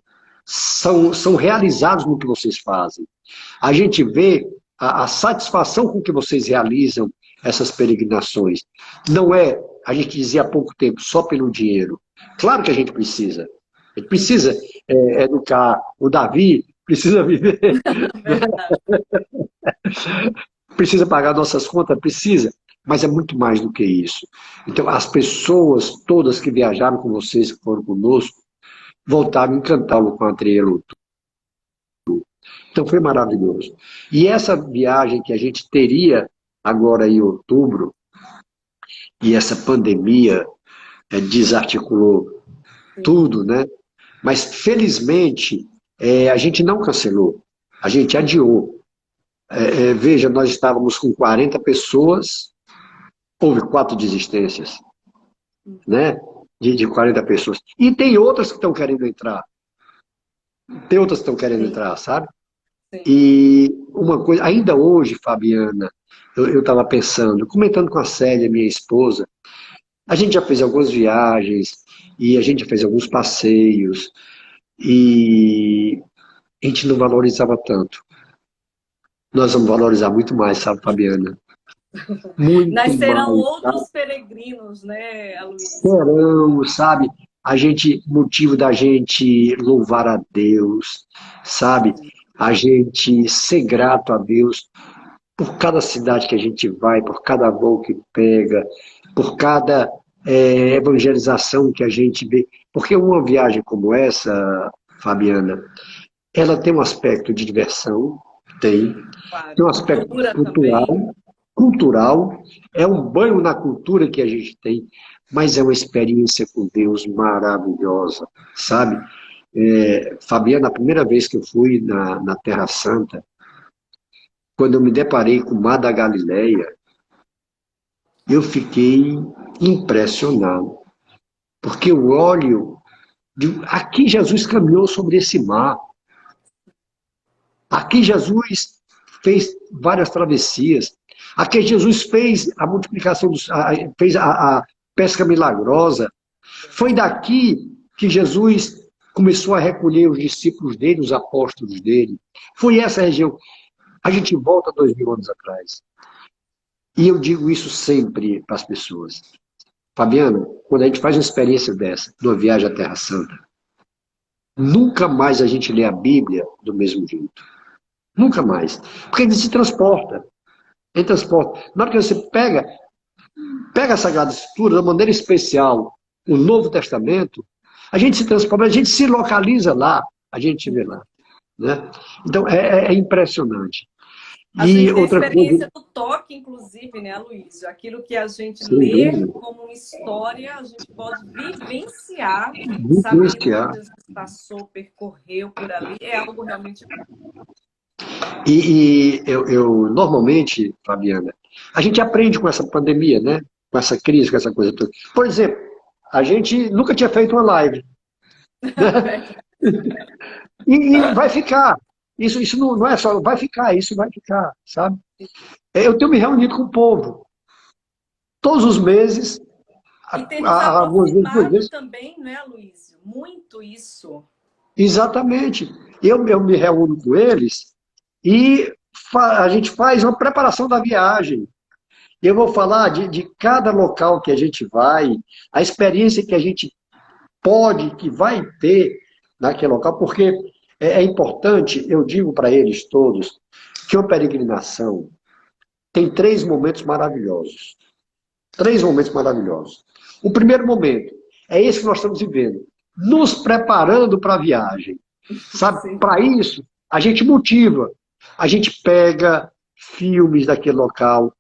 são realizados no que vocês fazem. A gente vê a satisfação com que vocês realizam essas peregrinações. Não é, a gente dizia há pouco tempo, só pelo dinheiro. Claro que a gente precisa. A gente precisa educar. O Davi precisa viver. Precisa pagar nossas contas? Precisa. Mas é muito mais do que isso. Então, as pessoas todas que viajaram com vocês, que foram conosco, voltaram encantados com a trilha. Então foi maravilhoso. E essa viagem que a gente teria agora em outubro, e essa pandemia desarticulou tudo, né? Mas felizmente a gente não cancelou, a gente adiou. Veja, nós estávamos com 40 pessoas, houve 4 desistências, né? De 40 pessoas. E tem outras que estão querendo entrar. Tem outras que estão querendo entrar, sabe? Sim. E uma coisa, ainda hoje, Fabiana, eu estava pensando, comentando com a Célia, minha esposa, a gente já fez algumas viagens, e a gente já fez alguns passeios, e a gente não valorizava tanto. Nós vamos valorizar muito mais, sabe, Fabiana? Muito Nascerão mais, outros sabe? peregrinos, né, Aloysio? Serão, sabe? Motivo da gente louvar a Deus, sabe? A gente ser grato a Deus por cada cidade que a gente vai, por cada voo que pega, por cada evangelização que a gente vê. Porque uma viagem como essa, Fabiana, ela tem um aspecto de diversão, tem um aspecto cultural, é um banho na cultura que a gente tem, mas é uma experiência com Deus maravilhosa, sabe? Fabiana, a primeira vez que eu fui na Terra Santa, quando eu me deparei com o Mar da Galileia, eu fiquei impressionado, porque eu olho, aqui Jesus caminhou sobre esse mar, aqui Jesus fez várias travessias, aqui Jesus fez a multiplicação, fez a pesca milagrosa, foi daqui que Jesus começou a recolher os discípulos dele, os apóstolos dele, foi essa região. A gente volta 2000 anos atrás. E eu digo isso sempre para as pessoas. Fabiana, quando a gente faz uma experiência dessa, de uma viagem à Terra Santa, nunca mais a gente lê a Bíblia do mesmo jeito. Nunca mais. Porque ele se transporta. Ele transporta. Na hora que você pega a Sagrada Escritura, da maneira especial, o Novo Testamento, a gente se transforma, a gente se localiza lá, a gente vê lá. Né? Então, é impressionante. A E gente tem a outra experiência coisa, do toque, inclusive, né, Aloysio? Aquilo que a gente sem lê dúvida, como uma história, a gente pode vivenciar, sabendo vivenciar. que Jesus passou, percorreu por ali, é algo realmente. E eu, normalmente, Fabiana, a gente aprende com essa pandemia, né? Com essa crise, com essa coisa toda. Por exemplo, a gente nunca tinha feito uma live, né? E vai ficar. Isso não é só, vai ficar, isso vai ficar, sabe? Eu tenho me reunido com o povo. Todos os meses, E tem nos algumas vezes, duas aproximado vezes. também, né, Aloysio? Muito isso. Exatamente. Eu me reúno com eles e a gente faz uma preparação da viagem. Eu vou falar de cada local que a gente vai, a experiência que a gente pode, que vai ter naquele local, porque é importante, eu digo para eles todos, que uma peregrinação tem três momentos maravilhosos. Três momentos maravilhosos. O primeiro momento é esse que nós estamos vivendo, nos preparando para a viagem. Sabe, Sim. para isso, a gente motiva, a gente pega filmes daquele local,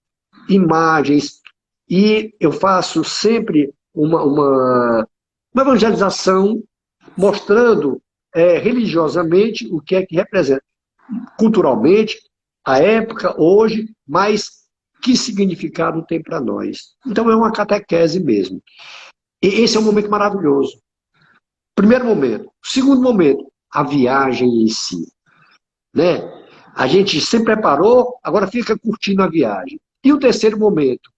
imagens, e eu faço sempre uma evangelização mostrando religiosamente o que é que representa, culturalmente, a época, hoje, mas que significado tem para nós. Então é uma catequese mesmo. E esse é um momento maravilhoso. Primeiro momento. Segundo momento, a viagem em si. Né? A gente se preparou, agora fica curtindo a viagem. E o terceiro momento,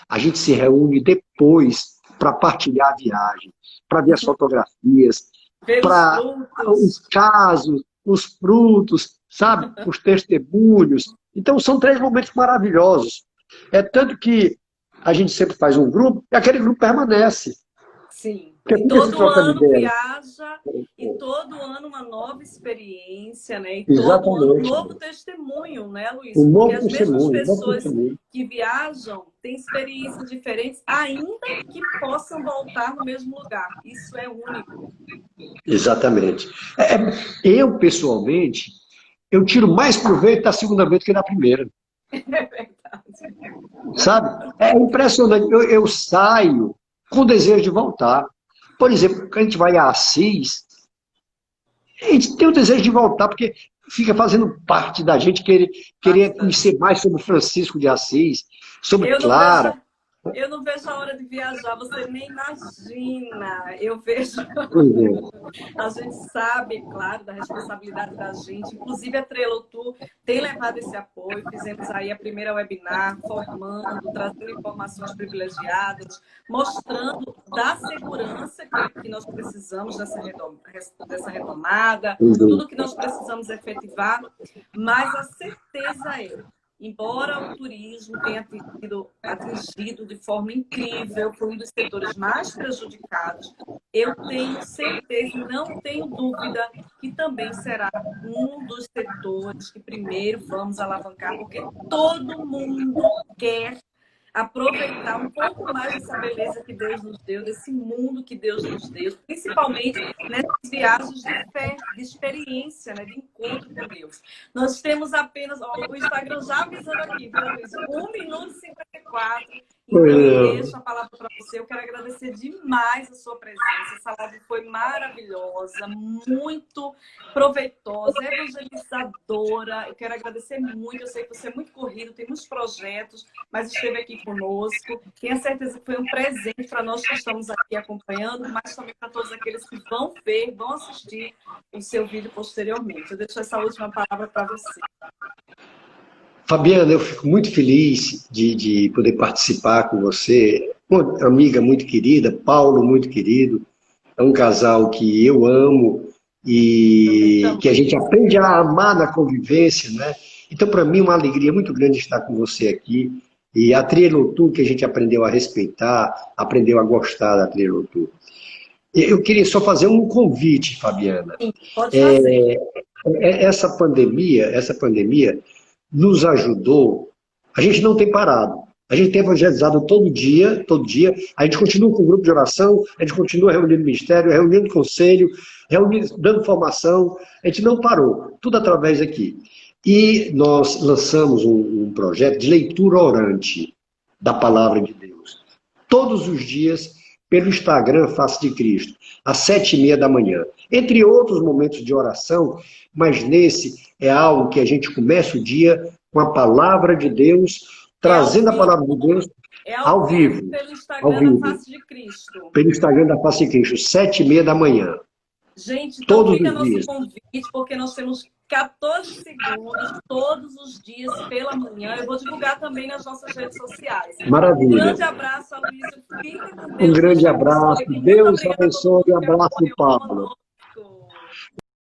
a gente se reúne depois para partilhar a viagem, para ver as fotografias, Ver os para os frutos. casos, os frutos, sabe? Os testemunhos. Então, são três momentos maravilhosos. É tanto que a gente sempre faz um grupo e aquele grupo permanece. Sim. Porque E fica se todo trocando ano ideia. viaja, e todo ano uma nova experiência, né? E todo ano um Exatamente. novo testemunho, né, Luiz? Um Porque novo as mesmas testemunho, um novo pessoas testemunho. que viajam têm experiências diferentes, ainda que possam voltar no mesmo lugar. Isso é único. Exatamente. Eu, pessoalmente, eu tiro mais proveito da segunda vez que da primeira. É verdade. Sabe? É impressionante. Eu saio com desejo de voltar. Por exemplo, quando a gente vai a Assis, a gente tem o desejo de voltar, porque fica fazendo parte da gente querer conhecer mais sobre Francisco de Assis, sobre Eu não Clara. vejo, eu não vejo a hora de viajar, você nem imagina. Eu vejo. Pois é. A gente sabe, claro, da responsabilidade da gente. Inclusive, a Trelotu tem levado esse apoio. Fizemos aí a primeira webinar, formando, trazendo informações privilegiadas, mostrando da segurança que nós precisamos dessa retomada, tudo que nós precisamos efetivar. Mas a certeza é, embora o turismo tenha sido atingido de forma incrível, foi um dos setores mais prejudicados, eu tenho certeza, não tenho dúvida, que também será um dos setores que primeiro vamos alavancar, porque todo mundo quer aproveitar um pouco mais dessa beleza que Deus nos deu, desse mundo que Deus nos deu, principalmente nessas viagens de fé, de experiência, né, de encontro com Deus. Nós temos apenas, ó, o Instagram já avisando aqui, viu, Luiz? 1 minuto e 54. Então, eu deixo a palavra para você. Eu quero agradecer demais a sua presença. Essa live foi maravilhosa, muito proveitosa, evangelizadora. Eu quero agradecer muito. Eu sei que você é muito corrido, tem muitos projetos, mas esteve aqui conosco. Tenho certeza que foi um presente para nós que estamos aqui acompanhando, mas também para todos aqueles que vão ver, vão assistir o seu vídeo posteriormente. Eu deixo essa última palavra para você. Fabiana, eu fico muito feliz de poder participar com você. Uma amiga muito querida, Paulo, muito querido. É um casal que eu amo e que a gente aprende a amar na convivência, né? Então, para mim, é uma alegria muito grande estar com você aqui. E a Trilotu, que a gente aprendeu a respeitar, aprendeu a gostar da Trilotu. Eu queria só fazer um convite, Fabiana. Sim, pode fazer. Essa pandemia nos ajudou. A gente não tem parado. A gente tem evangelizado todo dia. A gente continua com o grupo de oração, a gente continua reunindo ministério, reunindo conselho, dando formação. A gente não parou. Tudo através daqui. E nós lançamos um projeto de leitura orante da Palavra de Deus. Todos os dias, pelo Instagram Face de Cristo, às 7h30 da manhã. Entre outros momentos de oração, mas nesse é algo que a gente começa o dia com a Palavra de Deus, trazendo a Palavra de Deus ao vivo. Pelo Instagram da Face de Cristo. Pelo Instagram da Face de Cristo, 7h30 da manhã. Gente, então todos fica os nosso dias. Convite, porque nós temos 14 segundos todos os dias pela manhã. Eu vou divulgar também nas nossas redes sociais. Maravilha. Um grande abraço, Aloysio. Fica com Deus. Um grande abraço. Deus abençoe. Abraço, Pablo.